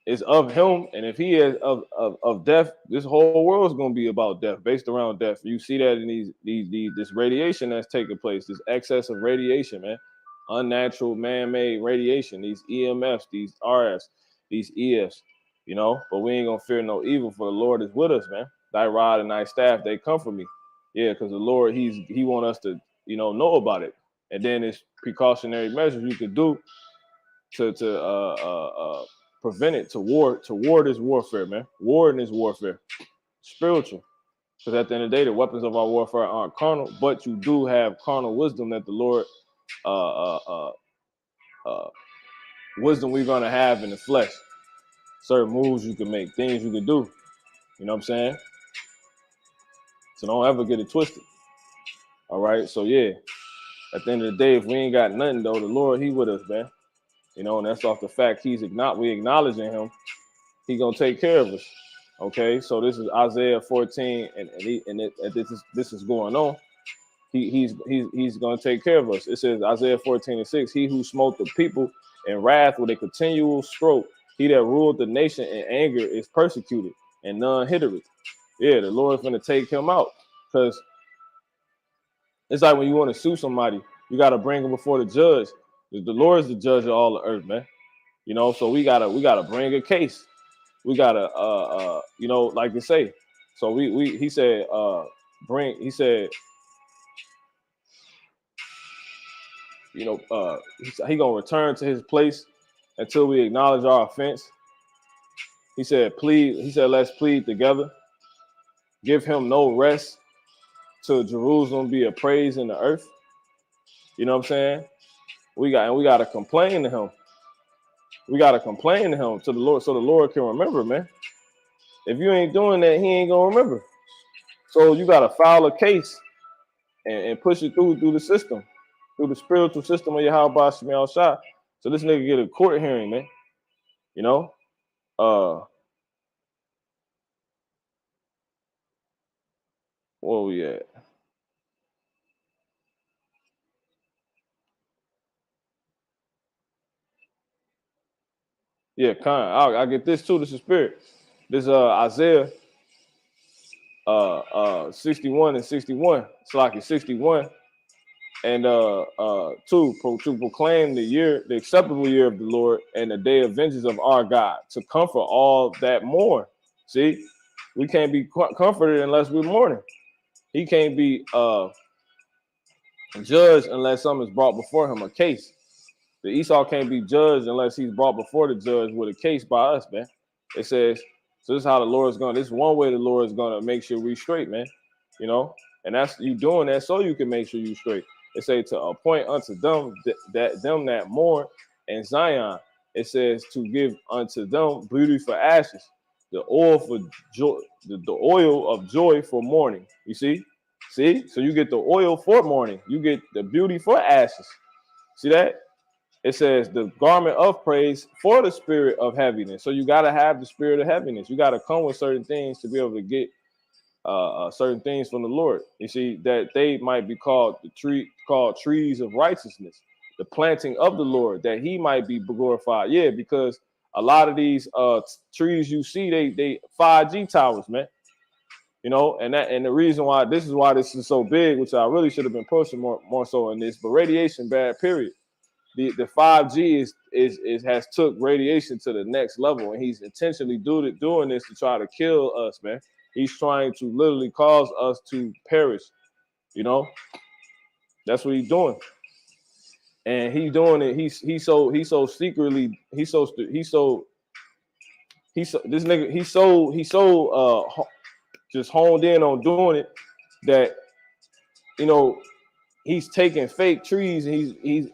Speaker 1: it's of him. And if he is of death, this whole world is going to be about death, based around death. You see that in this radiation that's taking place, this excess of radiation, man, unnatural, man-made radiation, these EMFs, these RFs, these EFs, But we ain't gonna fear no evil, for the Lord is with us, man. Thy rod and thy staff, they comfort me. Yeah, because the Lord, he want us to, know about it. And then it's precautionary measures you could do to prevent it, to ward this warfare, man. War is warfare, spiritual. Because at the end of the day, the weapons of our warfare aren't carnal, but you do have carnal wisdom that the Lord, wisdom we're gonna have in the flesh. Certain moves you can make, things you can do. You know what I'm saying? So don't ever get it twisted. All right. So yeah, at the end of the day, if we ain't got nothing though, the Lord, he with us, man. And that's off the fact we acknowledging him. He gonna take care of us. Okay. So this is Isaiah 14, and this is going on. He's gonna take care of us. It says Isaiah 14:6. He who smote the people in wrath with a continual stroke, he that ruled the nation in anger is persecuted, and none hindereth. Yeah, the Lord's gonna take him out, because it's like when you want to sue somebody, you got to bring them before the judge. The Lord is the judge of all the earth, man. So we gotta bring a case. We gotta like you say. So he said he gonna return to his place until we acknowledge our offense. He said let's plead together. Give him no rest till Jerusalem be a praise in the earth. You know what I'm saying? We gotta complain to him. We gotta complain to him, to the Lord, so the Lord can remember, man. If you ain't doing that, he ain't gonna remember. So you gotta file a case and push it through the system, through the spiritual system of your Yahweh Shemel Shah. So this nigga get a court hearing, man. Where we at? Yeah, I'll get this too. This is spirit. This Isaiah 61 and 61. It's like 61 and to proclaim the acceptable year of the Lord and the day of vengeance of our God, to comfort all that mourn. See, we can't be comforted unless we're mourning. He can't be judged unless something is brought before him, a case. The Esau can't be judged unless he's brought before the judge with a case by us, man. It says, so this is how the Lord's going. This is one way the Lord's going to make sure we straight, man. And that's you doing that so you can make sure you straight. It say to appoint unto them that mourn in Zion. It says to give unto them beauty for ashes, the oil for joy, the oil of joy for mourning. You see, so you get the oil for mourning. You get the beauty for ashes. See that? It says the garment of praise for the spirit of heaviness. So you got to have the spirit of heaviness. You got to come with certain things to be able to get certain things from the Lord. You see, that they might be called trees of righteousness, the planting of the Lord, that he might be glorified. Yeah, because a lot of these trees you see, they 5G towers, man. You know, and the reason why this is so big, which I really should have been pushing more so in this, but radiation bad, period. The 5G is has took radiation to the next level, and he's intentionally doing this to try to kill us, man. He's trying to literally cause us to perish. You know, that's what he's doing, and he's doing it. He's so secretly this nigga just honed in on doing it that you know he's taking fake trees and he's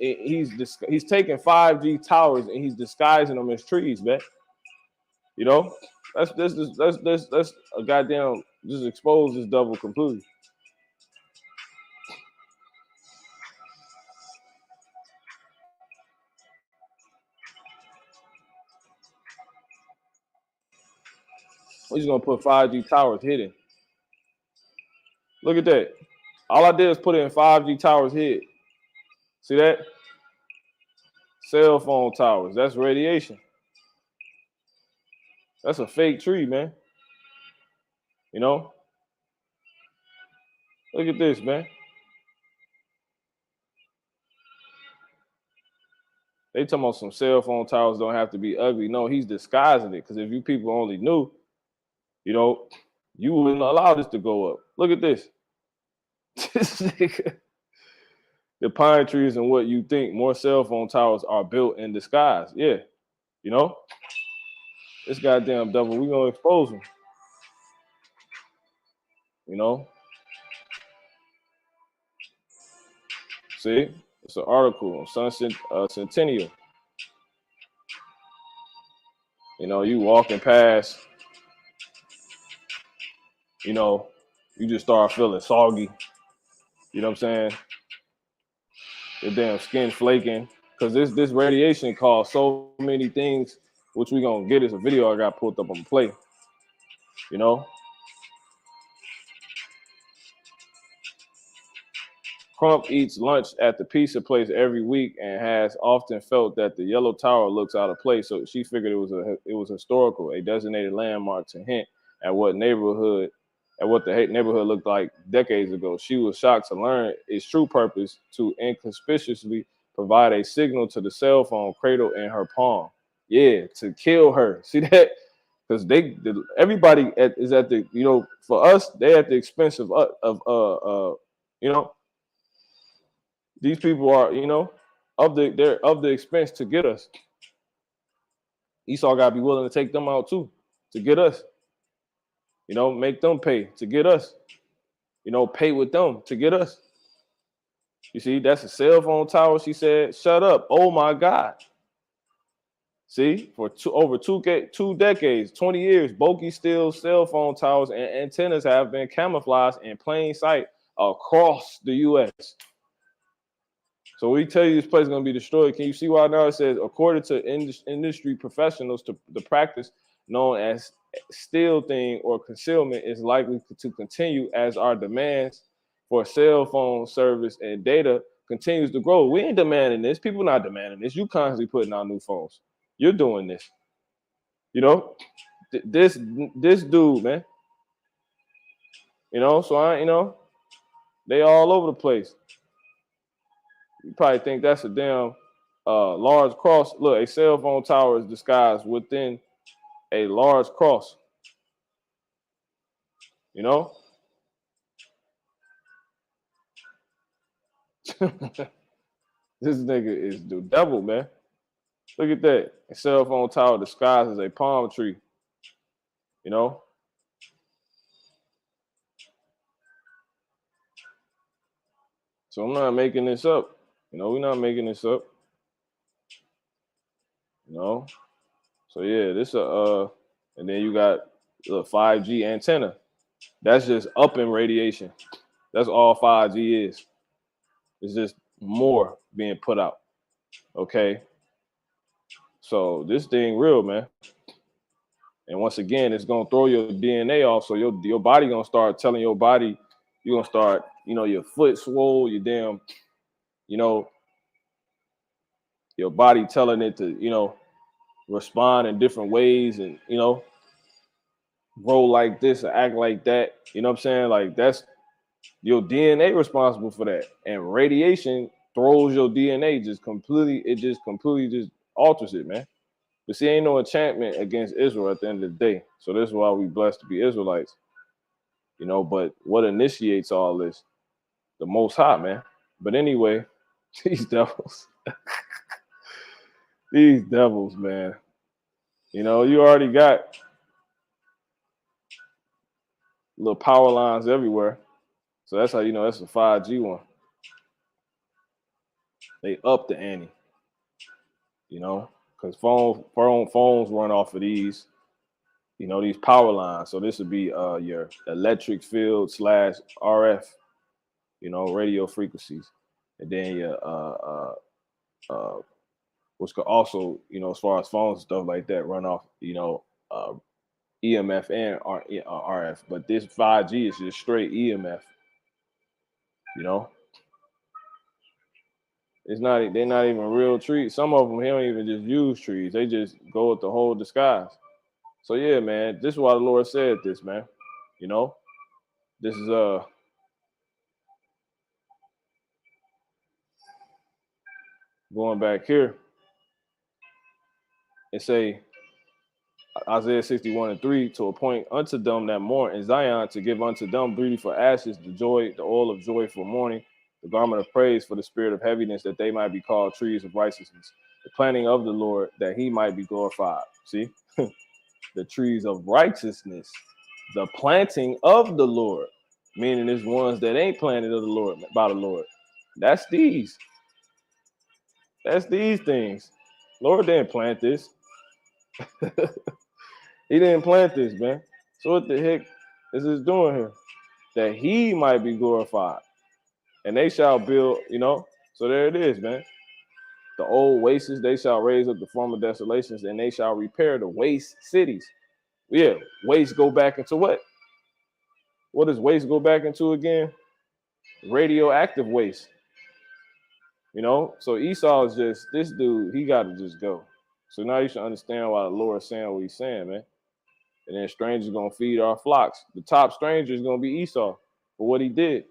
Speaker 1: taking 5G towers and he's disguising them as trees, man. You know, that's a goddamn just expose this double completely. We're just gonna put 5G towers hidden. Look at that. All I did is put in 5G towers hid. See that? Cell phone towers. That's radiation. That's a fake tree, man. You know? Look at this, man. They talking about some cell phone towers don't have to be ugly. No, he's disguising it. Because if you people only knew, you know, you wouldn't allow this to go up. Look at this. This nigga. The pine trees and what you think more cell phone towers are built in disguise. Yeah. You know? This goddamn devil, we gonna expose him. You know? See? It's an article on Centennial. You know, you walking past, you know, you just start feeling soggy. You know what I'm saying? Your damn skin flaking. Because this radiation caused so many things, which we gonna get as a video I got pulled up on play. You know? Crump eats lunch at the pizza place every week and has often felt that the yellow tower looks out of place. So she figured it was historical, a designated landmark to hint at what the neighborhood looked like decades ago. She was shocked to learn its true purpose to inconspicuously provide a signal to the cell phone cradle in her palm. Yeah, to kill her. See that? Because everybody is at the, you know, for us, they at the expense of you know. These people are, you know, they're of the expense to get us. Esau gotta be willing to take them out too, to get us. You know, make them pay to get us. You know, pay with them to get us. You see, that's a cell phone tower. She said, "Shut up! Oh my God!" See, for over two decades, 20 years, Boki Steel cell phone towers and antennas have been camouflaged in plain sight across the U.S. So we tell you this place is going to be destroyed. Can you see why now it says, according to industry professionals, the practice known as stealthing or concealment is likely to continue as our demands for cell phone service and data continues to grow. We ain't demanding this. People not demanding this. You constantly putting out new phones. You're doing this. You know, this dude, man. You know, so you know, they all over the place. You probably think that's a damn large cross. Look, a cell phone tower is disguised within a large cross. You know? This nigga is the devil, man. Look at that. A cell phone tower disguised as a palm tree. You know? So I'm not making this up. You know, we're not making this up. You know? So yeah, and then you got the 5G antenna. That's just up in radiation. That's all 5G is. It's just more being put out. Okay. So this thing real, man. And once again, it's gonna throw your DNA off. So your body gonna start telling your body, you're gonna start, you know, your foot swole, your damn, you know, your body telling it to, you know, respond in different ways. And, you know, grow like this or act like that. You know what I'm saying? Like that's your DNA responsible for that. And radiation throws your DNA just completely just alters it, man. But see, ain't no enchantment against Israel at the end of the day. So this is why we blessed to be Israelites. You know, but what initiates all this? The Most High, man. But anyway, these devils, these devils, man. You know, you already got little power lines everywhere. So that's how you know that's a 5G one. They up the ante, you know, because phones run off of these, you know, these power lines. So this would be your electric field / RF, you know, radio frequencies, and then your which could also, you know, as far as phones and stuff like that, run off, you know, EMF and RF. But this 5G is just straight EMF, you know. It's not, they're not even real trees. Some of them, he don't even just use trees. They just go with the whole disguise. So yeah, man, this is why the Lord said this, man. You know, this is going back here. It say Isaiah 61:3 to appoint unto them that mourn in Zion, to give unto them beauty for ashes, the joy, the oil of joy for mourning, the garment of praise for the spirit of heaviness, that they might be called trees of righteousness, the planting of the Lord, that he might be glorified. See, the trees of righteousness, the planting of the Lord, meaning it's ones that ain't planted of the Lord by the Lord. That's these. That's these things. Lord didn't plant this. He didn't plant this, man. So what the heck is this doing here? That he might be glorified. And they shall build, you know. So there it is, man. The old wastes, they shall raise up the former desolations, and they shall repair the waste cities. Yeah, waste go back into what? What does waste go back into again? Radioactive waste. You know, so Esau is just, this dude, he got to just go. So now you should understand why the Lord is saying what he's saying, man. And then strangers going to feed our flocks. The top stranger is going to be Esau for what he did.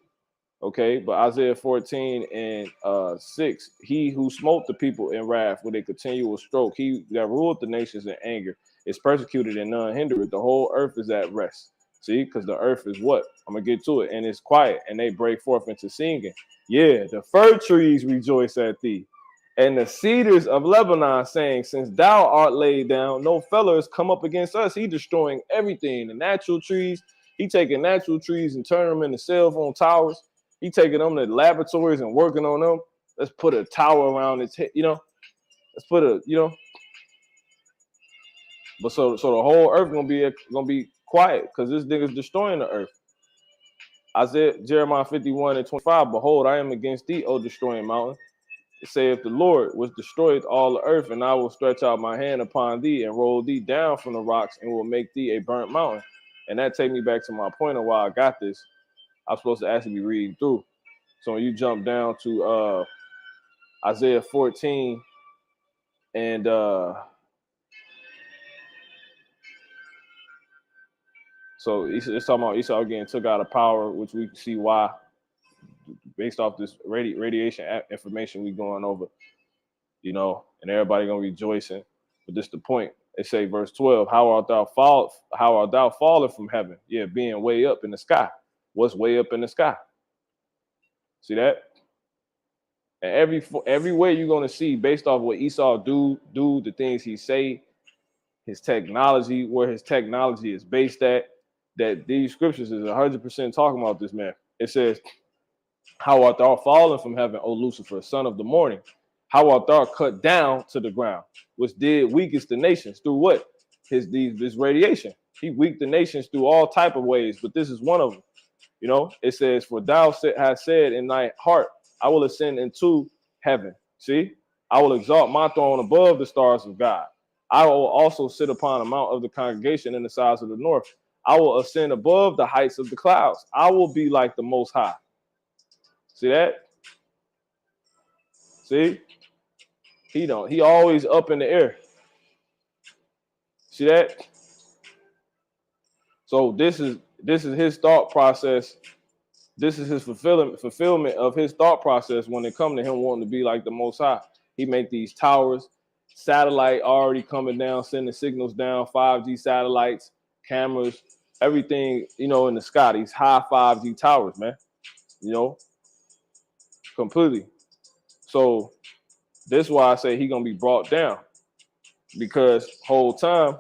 Speaker 1: Okay, but Isaiah 14:6, he who smote the people in wrath with a continual stroke, he that ruled the nations in anger, is persecuted and none hindered. The whole earth is at rest. See, because the earth is what? I'm going to get to it. And it's quiet, and they break forth into singing. Yeah, the fir trees rejoice at thee, and the cedars of Lebanon saying, since thou art laid down, no fellow has come up against us. He destroying everything. The natural trees, he taking natural trees and turning them into cell phone towers. He taking them to laboratories and working on them. Let's put a tower around its head, you know. Let's put a, you know. But so the whole earth gonna be quiet because this nigga's destroying the earth. Jeremiah 51:25. Behold, I am against thee, O destroying mountain. It saith the Lord, which destroyeth all the earth, and I will stretch out my hand upon thee and roll thee down from the rocks and will make thee a burnt mountain. And that take me back to my point of why I got this. I'm supposed to actually be reading through. So when you jump down to Isaiah 14 and so it's talking about Esau getting took out of power, which we can see why based off this radiation information we going over, you know, and everybody gonna rejoicing. But this the point. They say verse 12, how art thou fallen from heaven? Yeah, being way up in the sky. What's way up in the sky? See that? And every way you're gonna see based off what Esau do the things he say, his technology, where his technology is based at, that these scriptures is 100% talking about this man. It says, how art thou fallen from heaven, O Lucifer, son of the morning? How art thou cut down to the ground, which did weakest the nations through what? This radiation. He weakened the nations through all type of ways, but this is one of them. You know, it says, for thou hast said in thy heart, I will ascend into heaven. See, I will exalt my throne above the stars of God. I will also sit upon a mount of the congregation in the sides of the north. I will ascend above the heights of the clouds. I will be like the Most High. See that? See? He always up in the air. See that? So this is his thought process. This is his fulfillment of his thought process when it comes to him wanting to be like the Most High. He make these towers, satellite already coming down, sending signals down, 5G satellites, cameras, everything, you know, in the sky. These high 5G towers, man, you know, completely. So this is why I say he gonna be brought down, because whole time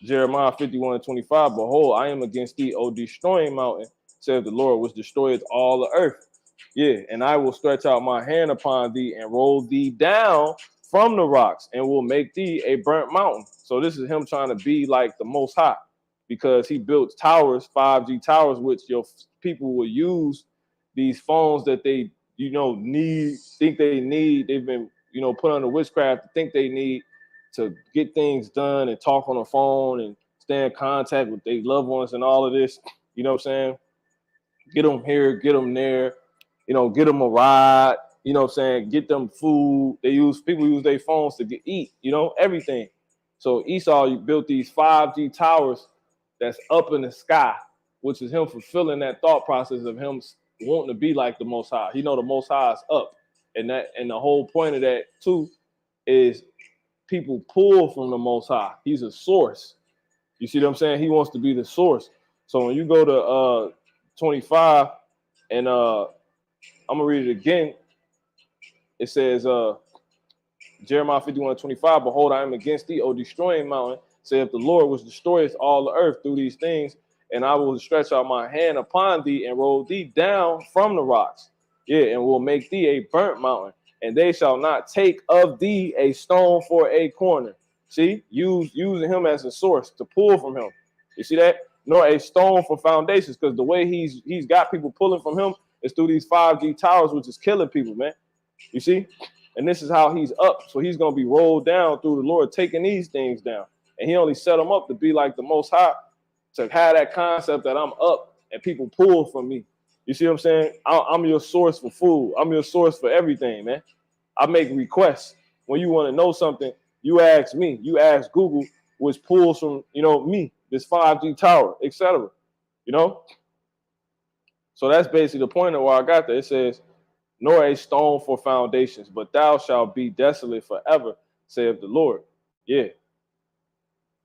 Speaker 1: Jeremiah 51:25, behold, I am against thee, O destroying mountain, says the Lord, which destroyeth all the earth. Yeah, and I will stretch out my hand upon thee and roll thee down from the rocks and will make thee a burnt mountain. So this is him trying to be like the Most High, because he built towers, 5G towers, which your people will use these phones that they, you know, think they need. They've been, you know, put under witchcraft to think they need to get things done and talk on the phone and stay in contact with their loved ones and all of this. You know what I'm saying? Get them here, get them there, you know, get them a ride, you know what I'm saying? Get them food. People use their phones to eat, you know, everything. So Esau, you built these 5G towers that's up in the sky, which is him fulfilling that thought process of him wanting to be like the Most High. You know, the Most High is up. And the whole point of that too is people pull from the Most High. He's a source. You see what I'm saying? He wants to be the source. So when you go to 25, and I'm gonna read it again. It says, Jeremiah 51:25, behold, I am against thee, O destroying mountain, saith the Lord, which destroyeth all the earth through these things, and I will stretch out my hand upon thee and roll thee down from the rocks. Yeah, and will make thee a burnt mountain, and they shall not take of thee a stone for a corner. See, using him as a source to pull from him. You see that? Nor a stone for foundations, because the way he's got people pulling from him is through these 5G towers, which is killing people, man. You see? And this is how he's up. So he's going to be rolled down through the Lord, taking these things down. And he only set them up to be like the Most High, to have that concept that I'm up and people pull from me. You see what I'm saying? I'm your source for food. I'm your source for everything, man. I make requests. When you want to know something, you ask me. You ask Google, which pulls from, you know, me, this 5G tower, etc. You know? So that's basically the point of why I got there. It says, nor a stone for foundations, but thou shalt be desolate forever, saith the Lord. Yeah.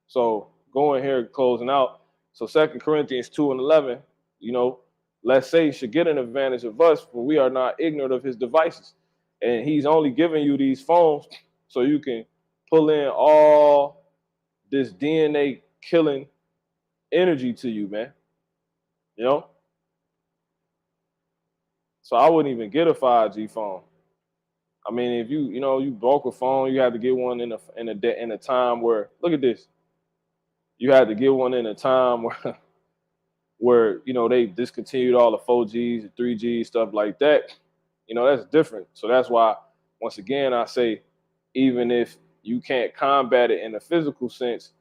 Speaker 1: So going here, closing out. So 2 Corinthians 2:11, you know, let's say should get an advantage of us, for we are not ignorant of his devices. And he's only giving you these phones so you can pull in all this DNA killing energy to you, man. You know? So I wouldn't even get a 5G phone. I mean, if you broke a phone, you had to get one in a time where, look at this. You had to get one in a time where they discontinued all the 4Gs and 3Gs, stuff like that. That's different. So that's why, once again, I say, even if you can't combat it in a physical sense,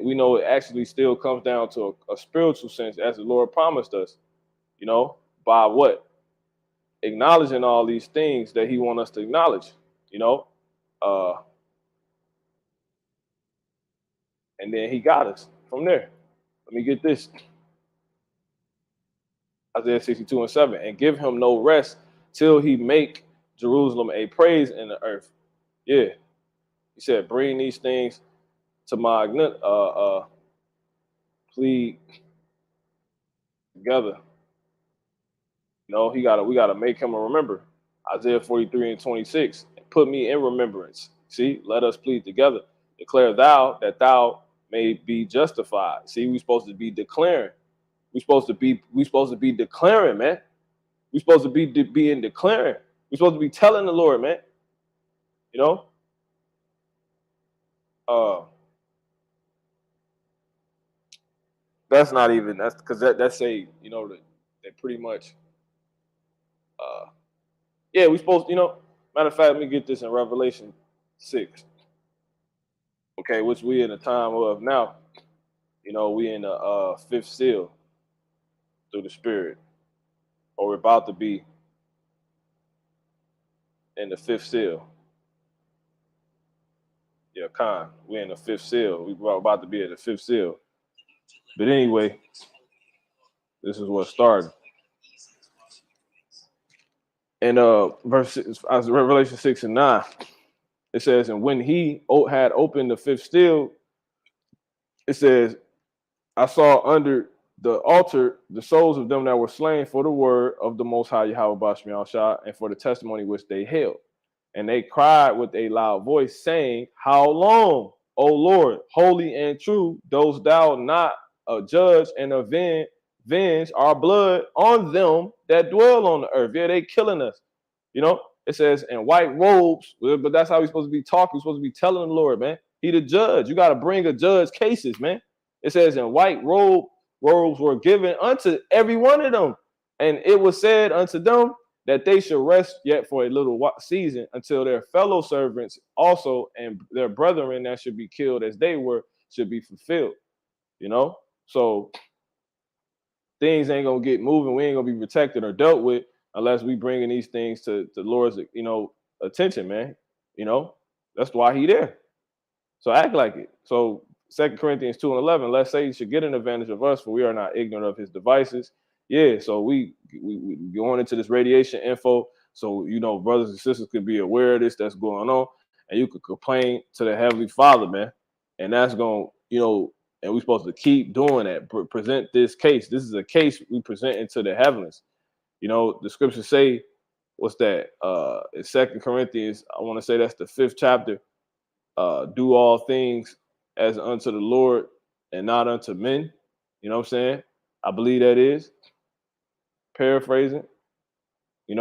Speaker 1: we know it actually still comes down to a spiritual sense, as the Lord promised us, by what? Acknowledging all these things that he wants us to acknowledge, uh, and then he got us from there. Let me get this. Isaiah 62:7, and give him no rest till he make Jerusalem a praise in the earth. Yeah. He said, bring these things to my plead together. We gotta make him a remember. Isaiah 43:26, put me in remembrance. See, let us plead together. Declare thou that thou may be justified. See, we're supposed to be declaring. We're supposed to be declaring, man. We're supposed to be being declaring. We're supposed to be telling the Lord, man. Uh, that's because that's that pretty much. Yeah, we supposed, matter of fact, let me get this in Revelation 6. Okay, which we in the time of now. We in the fifth seal through the Spirit, or we're about to be in the fifth seal. Yeah, Khan, we're in the fifth seal. We're about to be at the fifth seal. But anyway, this is what started. And Revelation 6 and 9, it says, and when he had opened the fifth seal, it says, I saw under the altar the souls of them that were slain for the word of the Most High Yahweh Bashmi Shah, and for the testimony which they held. And they cried with a loud voice, saying, how long, O Lord, holy and true, dost thou not judge and avenge our blood on them that dwell on the earth? Yeah, they killing us. You know, it says in white robes, but that's how we're supposed to be talking. We're supposed to be telling the Lord, man. He the judge. You got to bring a judge cases, man. It says in white robes were given unto every one of them. And it was said unto them that they should rest yet for a little season until their fellow servants also and their brethren that should be killed as they were should be fulfilled. You know, so things ain't gonna get moving. We ain't gonna be protected or dealt with unless we bringing these things to the Lord's, attention, man. You know, that's why he there. So act like it. So 2 Corinthians 2 and 11, let's say he should get an advantage of us, for we are not ignorant of his devices. Yeah, so we going into this radiation info, so brothers and sisters could be aware of this that's going on, and you could complain to the Heavenly Father, man. And that's going, and we're supposed to keep doing that. Present this case. This is a case we present into the heavens. The scriptures say, what's that? In 2 Corinthians, I want to say that's the 5th chapter. Do all things as unto the Lord and not unto men. You know what I'm saying? I believe that is paraphrasing, and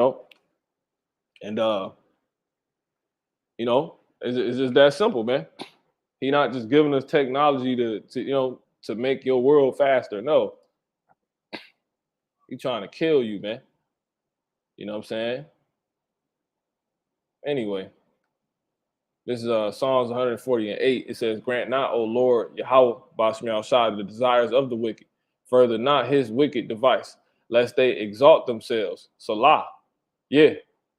Speaker 1: it's just that simple, man. He not just giving us technology to make your world faster. No, he trying to kill you, man. You know what I'm saying? Anyway, this is Psalms 140:8. It says, grant not, O Lord, Yahweh, Bashmi Shah, the desires of the wicked. Further not his wicked device, lest they exalt themselves. Salah. Yeah.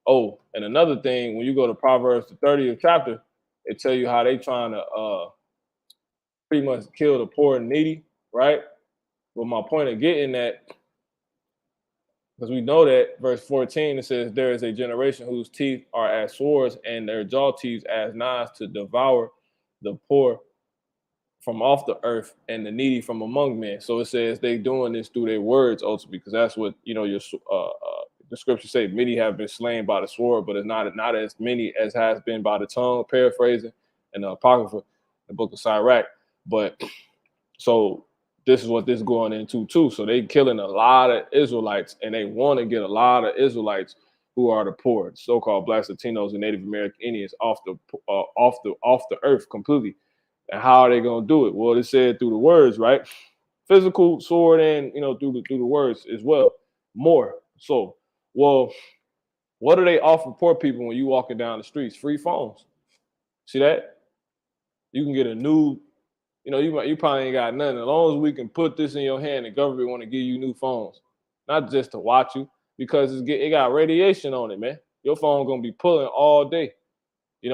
Speaker 1: Oh, and another thing, when you go to Proverbs, the 30th chapter, it tell you how they trying to pretty much kill the poor and needy, right? But my point of getting that, because we know that verse 14, it says, there is a generation whose teeth are as swords and their jaw teeth as knives to devour the poor from off the earth and the needy from among men. So it says they doing this through their words ultimately, because that's what the scriptures say. Many have been slain by the sword, but it's not as many as has been by the tongue. Paraphrasing in the Apocrypha, the book of Sirach. But so this is what this is going into too. So they killing a lot of Israelites, and they want to get a lot of Israelites who are the poor, so-called Blacks, Latinos, and Native American Indians off the earth completely. And how are they going to do it? Well, it said through the words, right? Physical sword, and through the words as well. More so. Well, what do they offer poor people when you walking down the streets? Free phones. See that? You can get a new, you probably ain't got nothing. As long as we can put this in your hand, the government want to give you new phones, not just to watch you, because it got radiation on it, man. Your phone gonna be pulling all day. You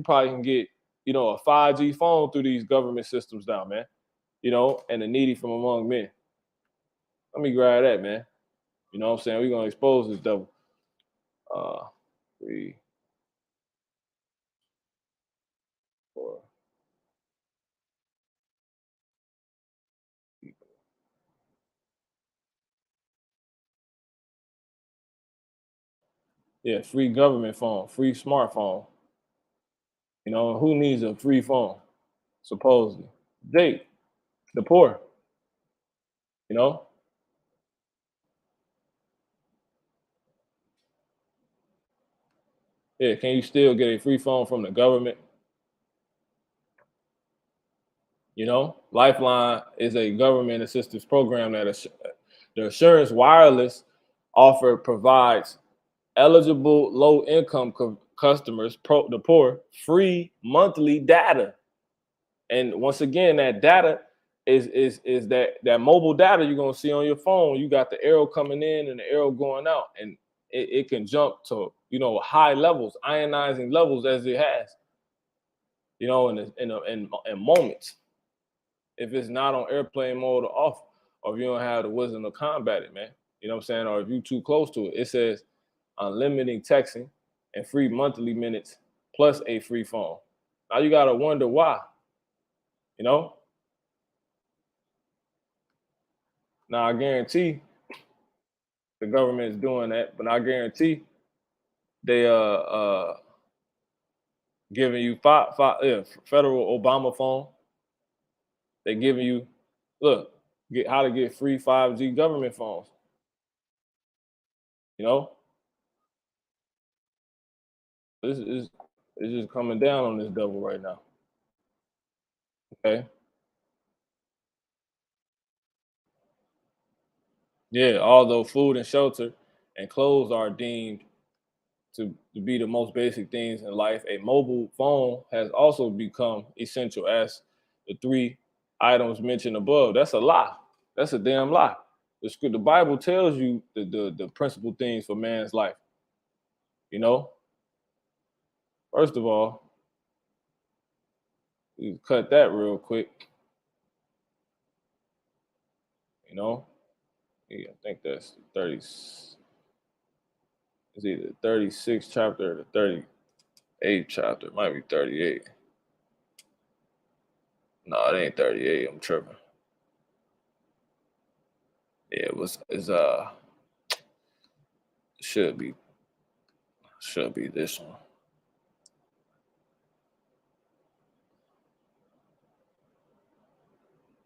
Speaker 1: probably can get a 5G phone through these government systems now, man. And the needy from among men. Let me grab that, man. You know what I'm saying? We're gonna expose this devil. 3, 4. Yeah, free government phone, free smartphone. Who needs a free phone? Supposedly. They, the poor. You know? Yeah, can you still get a free phone from the government? Lifeline is a government assistance program that the Assurance Wireless offer provides eligible low-income customers, the poor, free monthly data. And once again, that data is that mobile data you're gonna see on your phone. You got the arrow coming in and the arrow going out, and it can jump to high levels, ionizing levels as it has, in moments. if it's not on airplane mode or off, or if you don't have the wisdom to combat it, man. You know what I'm saying? Or if you're too close to it. It says unlimited texting and free monthly minutes plus a free phone. Now you gotta wonder why, you know? Now I guarantee the government is doing that, but I guarantee they giving you federal Obama phone. They giving you look, get how to get free 5G government phones, you know? This is it's just coming down on this devil right now. Okay. Yeah, although food and shelter and clothes are deemed to be the most basic things in life, a mobile phone has also become essential as the three items mentioned above. That's a lie. That's a damn lie. The Bible tells you the principal things for man's life. You know, first of all, you cut that real quick. You know, yeah, I think that's 30. It's either the 36th chapter or the 38th chapter. It might be 38. No, it ain't 38. I'm tripping. Yeah, should be this one.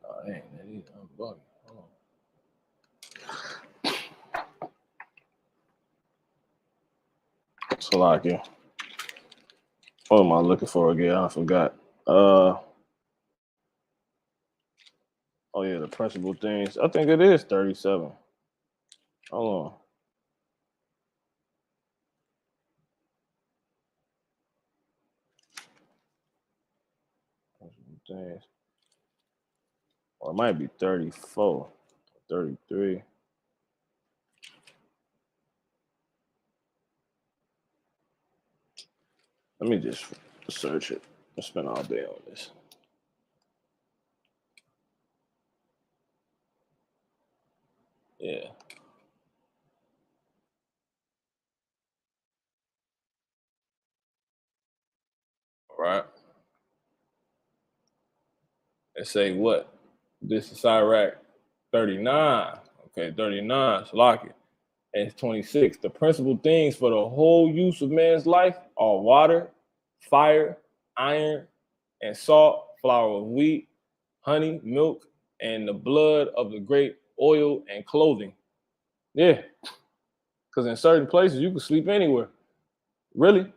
Speaker 1: No, it ain't that either. I'm bugging. Hold on. So like, yeah. What am I looking for again? I forgot. Oh yeah, the principal things. I think it is 37. Hold on. Principal things. Or it might be 34, 33. Let me just search it. I spent all day on this. Yeah. All right. And say what? This is Iraq 39. Okay, 39. So lock it. And 26. The principal things for the whole use of man's life are water, fire, iron, and salt, flour of wheat, honey, milk, and the blood of the great oil and clothing. Yeah, because in certain places you can sleep anywhere. Really,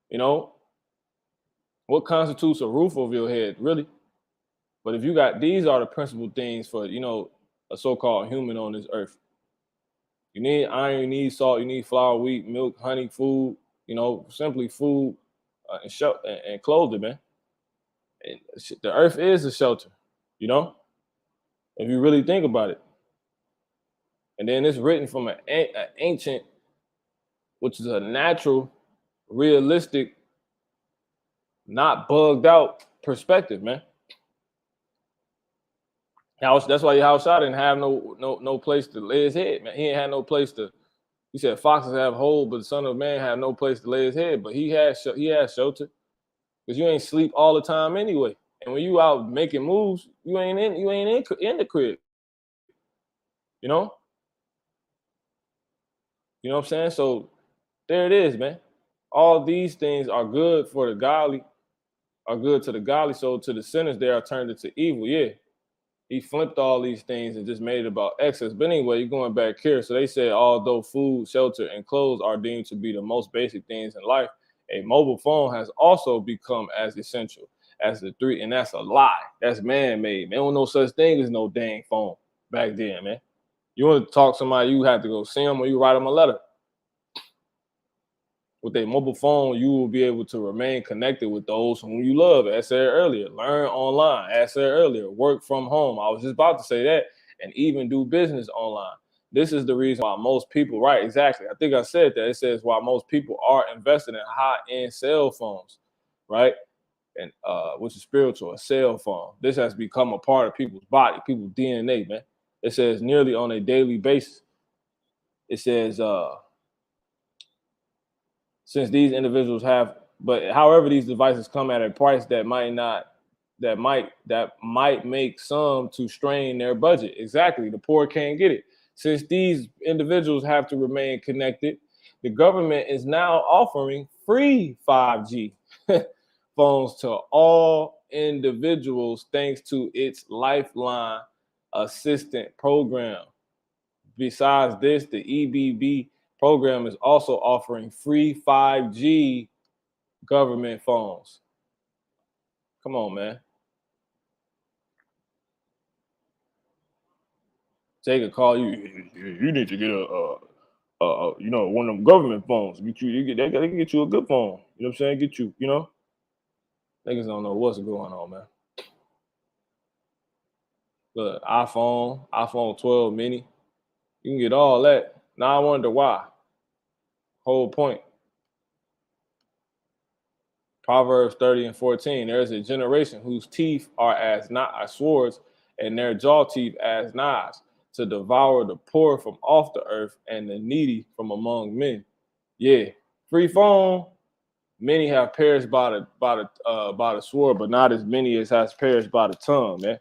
Speaker 1: you know what constitutes a roof over your head? Really, but if you got these are the principal things for a so-called human on this earth. You need iron, you need salt, you need flour, wheat, milk, honey, food. Simply food and clothing, man. And the earth is a shelter. You know, if you really think about it. And then it's written from an ancient, which is a natural, realistic, not bugged out perspective, man. That's why Yahushua didn't have no place to lay his head, man. He ain't had no place to. He said foxes have holes, but the Son of Man had no place to lay his head. But he has shelter because you ain't sleep all the time anyway. And when you out making moves, you ain't in the crib. You know, you know what I'm saying. So there it is, man. All these things are good for the godly, are good to the godly. So to the sinners, they are turned into evil. Yeah, he flipped all these things and just made it about excess. But anyway, you're going back here. So they said, although food, shelter, and clothes are deemed to be the most basic things in life, a mobile phone has also become as essential as the three. And that's a lie. That's man-made. Man, don't no such thing as no dang phone back then, man. You want to talk to somebody, you have to go see them or you write them a letter. With a mobile phone, you will be able to remain connected with those whom you love. As I said earlier, learn online. As I said earlier, work from home. I was just about to say that, and even do business online. This is the reason why most people, right? Exactly. I think I said that. It says why most people are invested in high-end cell phones, right? and which is spiritual, a cell phone. This has become a part of people's body, people's DNA, man. It says nearly on a daily basis. It says since these individuals have, but however these devices come at a price that might make some to strain their budget. Exactly, the poor can't get it. Since these individuals have to remain connected, the government is now offering free 5G phones to all individuals thanks to its Lifeline Assistant program. Besides this, the EBB program is also offering free 5G government phones. Come on, man. They could call you. You need to get one of them government phones. They can get you a good phone. You know what I'm saying? Get you, niggas don't know what's going on, man. Look, iPhone 12 mini, you can get all that. Now I wonder why. Whole point. Proverbs 30 and 14. There is a generation whose teeth are as swords, and their jaw teeth as knives, to devour the poor from off the earth and the needy from among men. Yeah, free phone. Many have perished by the sword, but not as many as has perished by the tongue, man.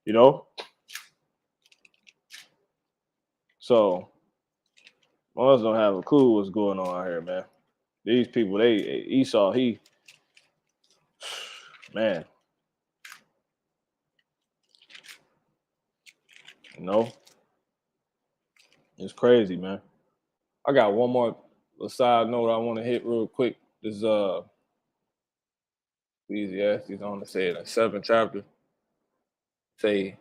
Speaker 1: You know. So most don't have a clue what's going on out here, man. These people, Esau, man, it's crazy, man. I got one more side note I want to hit real quick. This Ecclesiastes, I want to say it in 7th chapter. Say,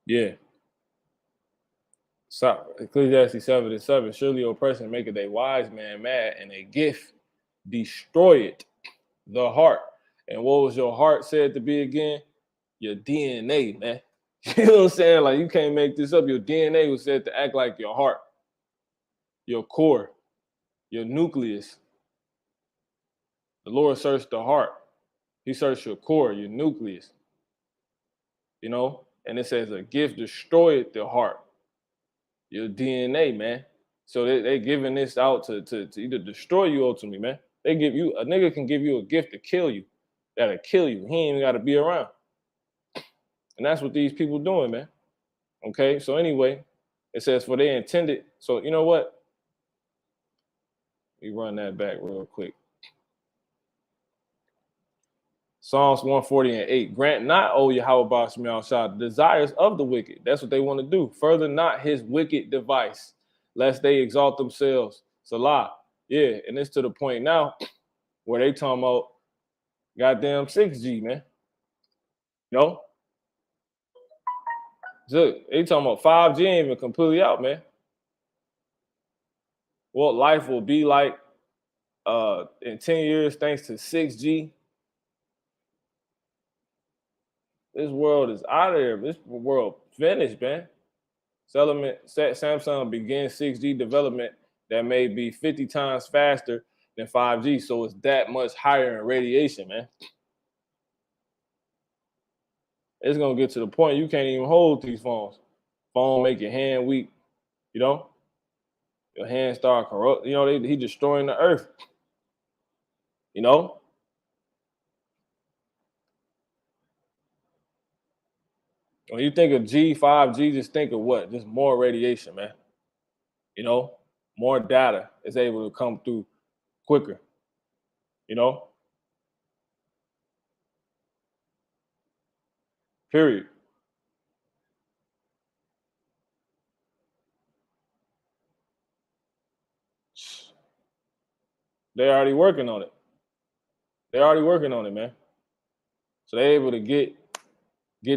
Speaker 1: yeah. So, Ecclesiastes 7 and 7. Surely oppression maketh a wise man mad, and a gift destroyeth the heart. And what was your heart said to be again? Your DNA, man. You know what I'm saying? Like, you can't make this up. Your DNA was said to act like your heart, your core, your nucleus. The Lord searched the heart. He searched your core, your nucleus. And it says a gift destroyed the heart, your DNA, man. So they giving this out to either destroy you ultimately, man. A nigga can give you a gift to kill you, that'll kill you. He ain't even got to be around. And that's what these people doing, man. Okay, so anyway, it says for they intended. So you know what? Let me run that back real quick. Psalms 140 and 8. Grant not, O Yahweh Bashmiel Shah, the desires of the wicked. That's what they want to do. Further not his wicked device, lest they exalt themselves. Salah. Yeah, and it's to the point now where they talking about goddamn 6G, man. Look, they talking about 5G ain't even completely out, man. What life will be like in 10 years thanks to 6G. This world is out of here. This world finished, man. Samsung begins 6G development that may be 50 times faster than 5G, so it's that much higher in radiation, man. It's gonna get to the point you can't even hold these phones. Phone make your hand weak, your hand start corrupt. He destroying the earth. When you think of 5G, just think of what? Just more radiation, man. More data is able to come through quicker. Period. They're already working on it. Man. So they're able to get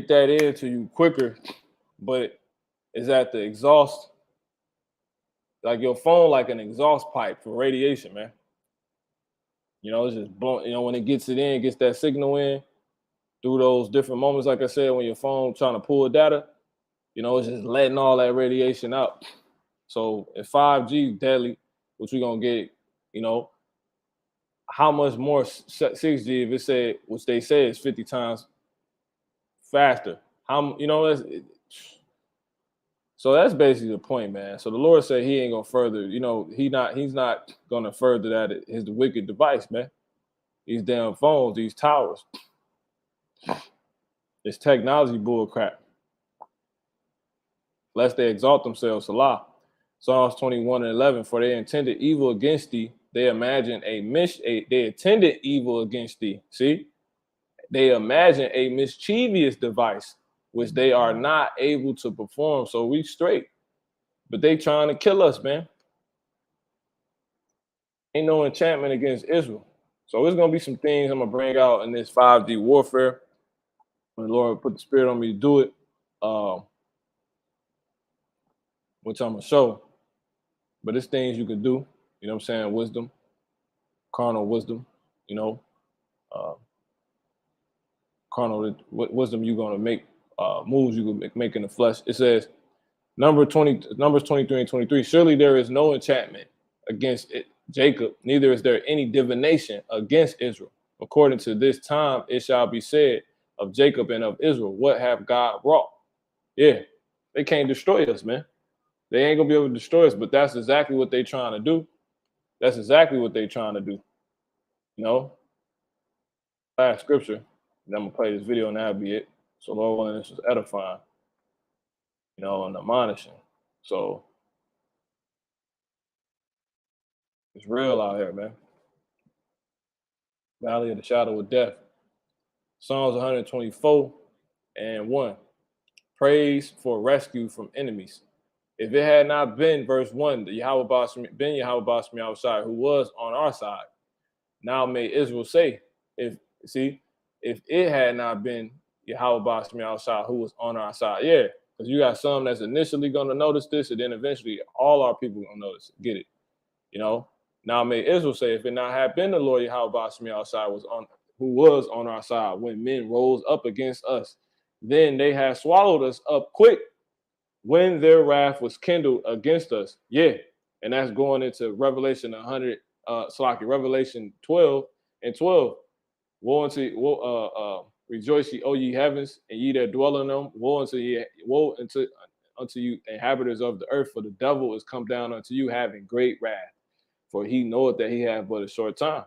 Speaker 1: that into you quicker, but it's at the exhaust, like your phone, like an exhaust pipe for radiation, man. You know, it's just blowing, you know, when it gets it in, gets that signal in through those different moments, like I said, when your phone trying to pull data, you know, it's just letting all that radiation out. So if 5G deadly, which we're gonna get, you know, how much more 6G if it said, which they say is 50 times faster? How, you know, so that's basically the point, man. So the Lord said he ain't gonna further, you know, he's not gonna further that is the wicked device, man. These damn phones, these towers, this technology bull crap. Lest they exalt themselves, Salah. Psalms 21:11, for they intended evil against thee. They imagined they intended evil against thee. See? They imagine a mischievous device, which they are not able to perform. So we straight. But they trying to kill us, man. Ain't no enchantment against Israel. So there's gonna be some things I'm gonna bring out in this 5G warfare. When the Lord put the spirit on me to do it, which I'm gonna show. But it's things you can do, you know what I'm saying? Wisdom, carnal wisdom, you know, uh, carnal wisdom you're gonna make moves you can make in the flesh. It says Numbers 23 and 23. Surely there is no enchantment against Jacob, neither is there any divination against Israel. According to this time, it shall be said of Jacob and of Israel, what have God wrought? Yeah, they can't destroy us, man. They ain't gonna be able to destroy us, but that's exactly what they trying to do. That's exactly what they trying to do. You know, last scripture. And I'm gonna play this video and that'll be it. So Lord willing, this is edifying, you know, and admonishing. So it's real out here, man. Valley of the shadow of death. Psalms 124 and 1. Praise for rescue from enemies. If it had not been, verse 1, the Yahweh Basmi outside, who was on our side, now may Israel say, if it had not been Yahweh Basmi outside, who was on our side. Yeah, because you got some that's initially going to notice this, and then eventually all our people going to notice it, get it. You know, now may Israel say, if it not had been the Lord Yahweh Basmi outside who was on our side when men rose up against us, then they had swallowed us up quick when their wrath was kindled against us. Yeah. And that's going into Revelation 12 and 12. Rejoice ye, O ye heavens, and ye that dwell in them. Woe unto you, inhabitants of the earth, for the devil is come down unto you, having great wrath. For he knoweth that he hath but a short time.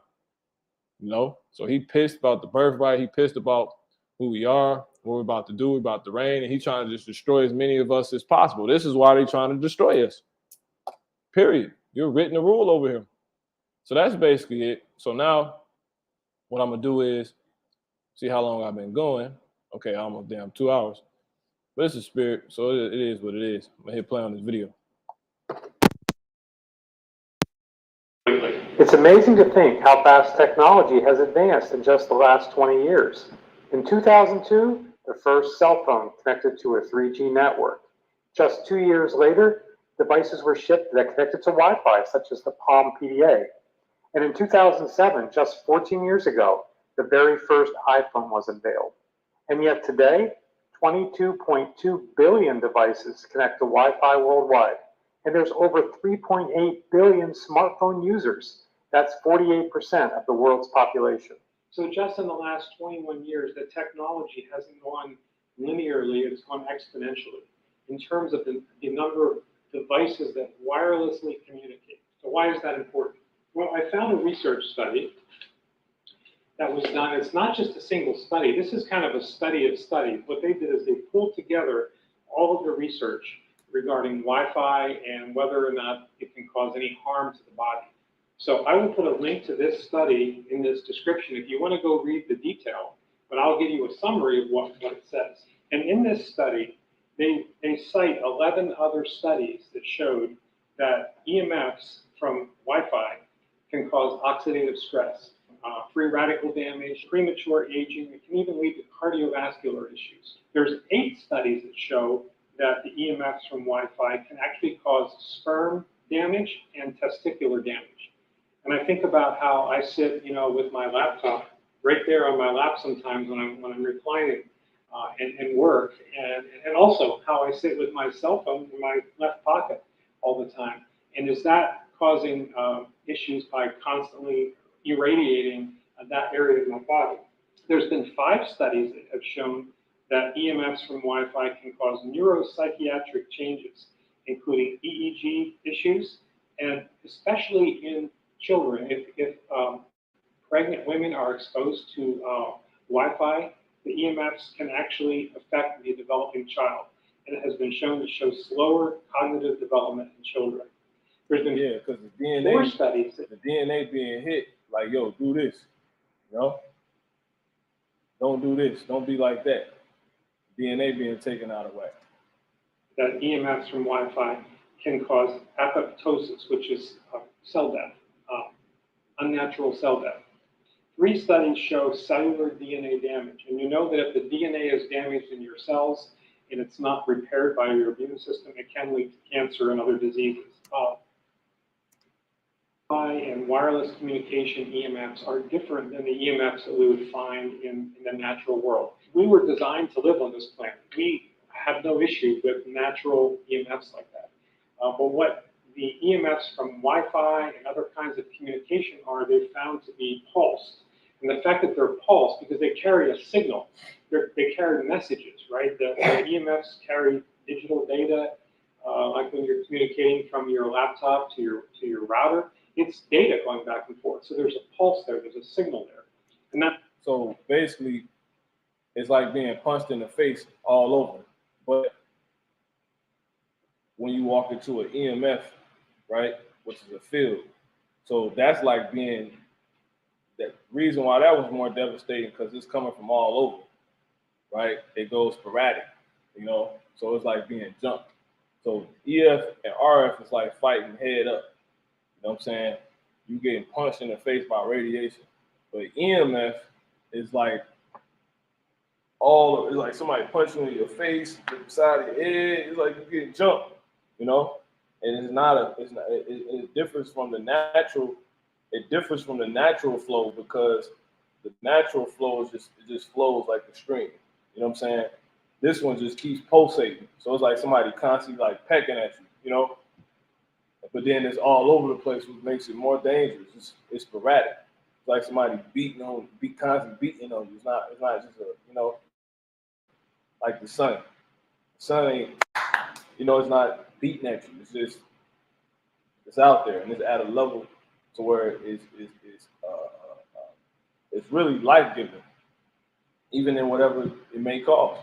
Speaker 1: You know, so he pissed about the birthright. He pissed about who we are, what we're about to do, we're about to reign, and he's trying to just destroy as many of us as possible. This is why they're trying to destroy us. Period. You're written the rule over here. So that's basically it. So now what I'm gonna do is see how long I've been going. Okay, almost damn 2 hours. But it's a spirit, so it is what it is. I'm gonna hit play on this video.
Speaker 2: It's amazing to think how fast technology has advanced in just the last 20 years. In 2002, the first cell phone connected to a 3G network. Just 2 years later, devices were shipped that connected to Wi-Fi, such as the Palm PDA. And in 2007, just 14 years ago, the very first iPhone was unveiled. And yet today, 22.2 billion devices connect to Wi-Fi worldwide. And there's over 3.8 billion smartphone users. That's 48% of the world's population.
Speaker 3: So just in the last 21 years, the technology hasn't gone linearly, it's gone exponentially in terms of the number of devices that wirelessly communicate. So why is that important? Well, I found a research study that was done. It's not just a single study. This is kind of a study of studies. What they did is they pulled together all of the research regarding Wi-Fi and whether or not it can cause any harm to the body. So I will put a link to this study in this description if you want to go read the detail, but I'll give you a summary of what it says. And in this study, they cite 11 other studies that showed that EMFs from Wi-Fi can cause oxidative stress, free radical damage, premature aging. It can even lead to cardiovascular issues. There's 8 studies that show that the EMFs from Wi-Fi can actually cause sperm damage and testicular damage. And I think about how I sit, with my laptop right there on my lap sometimes when I'm reclining and work, and also how I sit with my cell phone in my left pocket all the time. And is that causing issues by constantly irradiating that area of my body? There's been 5 studies that have shown that EMFs from Wi-Fi can cause neuropsychiatric changes, including EEG issues, and especially in children. If pregnant women are exposed to Wi-Fi, the EMFs can actually affect the developing child, and it has been shown to show slower cognitive development in children. There's been
Speaker 1: because the DNA,
Speaker 3: 4 studies.
Speaker 1: The DNA being hit, like, yo, do this, don't do this, don't be like that. DNA being taken out of whack.
Speaker 3: That EMFs from Wi-Fi can cause apoptosis, which is cell death, unnatural cell death. 3 studies show cellular DNA damage, and you know that if the DNA is damaged in your cells and it's not repaired by your immune system, it can lead to cancer and other diseases. Wi-Fi and wireless communication EMFs are different than the EMFs that we would find in the natural world. We were designed to live on this planet. We have no issue with natural EMFs like that. But what the EMFs from Wi-Fi and other kinds of communication are, they've found to be pulsed. And the fact that they're pulsed, because they carry a signal, they carry messages, right? The EMFs carry digital data, like when you're communicating from your laptop to your router. It's data going back and forth. So there's a pulse there, there's a signal there. And that.
Speaker 1: So basically, it's like being punched in the face all over. But when you walk into an EMF, right, which is a field, so that's like being, that reason why that was more devastating, because it's coming from all over, right? It goes sporadic, so it's like being jumped. So EF and RF is like fighting head up. You know what I'm saying? You getting punched in the face by radiation. But EMF is like it's like somebody punching you in your face, the side of your head. It's like you're getting jumped, And it differs from the natural. It differs from the natural flow, because the natural flow is just flows like a stream. You know what I'm saying? This one just keeps pulsating. So it's like somebody constantly like pecking at you, But then it's all over the place, which makes it more dangerous. It's sporadic. It's like somebody constantly beating on you. It's not just like the sun. The sun ain't, it's not beating at you. It's just, it's out there, and it's at a level to where it's really life-giving, even in whatever it may cause,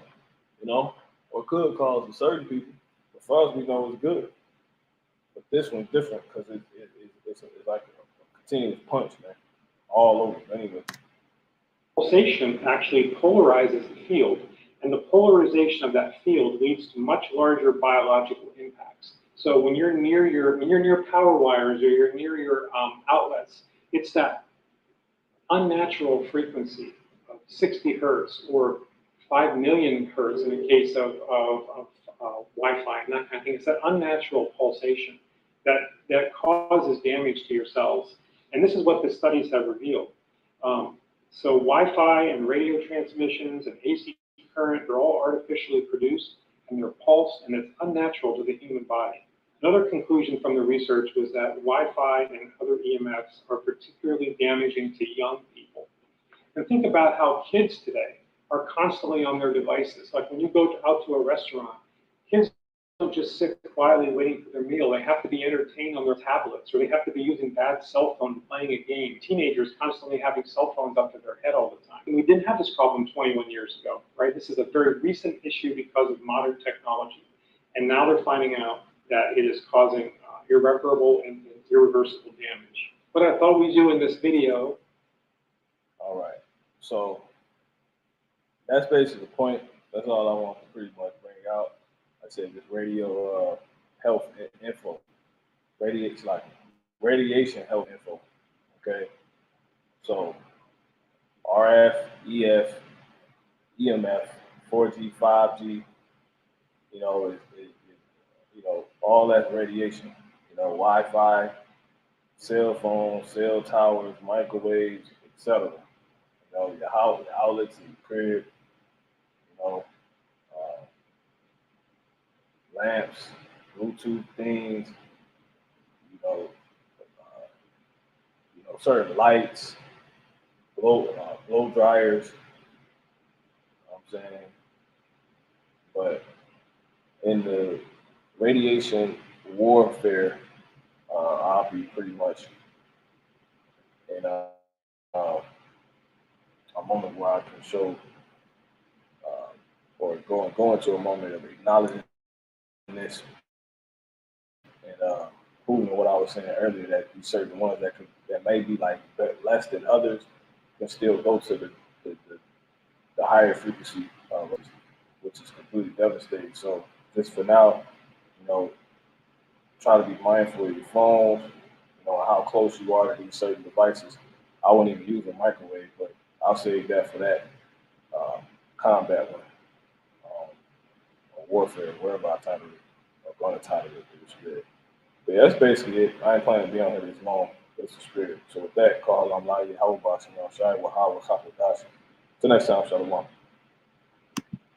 Speaker 1: or could cause to certain people. But for us, we know it's good. But this one's different because it's like a continuous punch, man, all over. Anyway.
Speaker 3: Pulsation actually polarizes the field, and the polarization of that field leads to much larger biological impacts. So when you're near power wires, or you're near your outlets, it's that unnatural frequency of 60 hertz or 5 million hertz in the case of Wi-Fi and that kind of thing. It's that unnatural pulsation that causes damage to your cells. And this is what the studies have revealed. So Wi-Fi and radio transmissions and AC current, they're all artificially produced, and they're pulsed, and it's unnatural to the human body. Another conclusion from the research was that Wi-Fi and other EMFs are particularly damaging to young people. And think about how kids today are constantly on their devices. Like when you go out to a restaurant, kids don't just sit quietly waiting for their meal. They have to be entertained on their tablets, or they have to be using bad cell phones playing a game. Teenagers constantly having cell phones up to their head all the time. And we didn't have this problem 21 years ago, right? This is a very recent issue because of modern technology. And now they're finding out that it is causing irreparable and irreversible damage. What I thought we'd do in this video.
Speaker 1: All right. So that's basically the point. That's all I want to pretty much bring out. I said this radio health info, radiation health info. Okay, so RF, EF, EMF, 4G, 5G, all that radiation. Wi-Fi, cell phones, cell towers, microwaves, etc. You know, your house, your outlets, your crib, you know, uh, lamps, Bluetooth things, you know, uh, certain lights, blow dryers. You know what I'm saying, but in the radiation warfare, I'll be pretty much in a moment where I can show uh, or go into a moment of acknowledging this and proving what I was saying earlier, that these certain ones that may be like less than others can still go to the higher frequency, which is completely devastating. So just for now, you know, try to be mindful of your phones, you know, how close you are to these certain devices. I wouldn't even use a microwave, but I'll save that for that combat one, or warfare, wherever I title it, or going to title it for the spirit. But yeah, that's basically it. I ain't planning to be on here this long. It's the spirit. So with that, call I'm Lai Hawabashim, Shai Wahawa Kapadashi. Till next time, Shalom.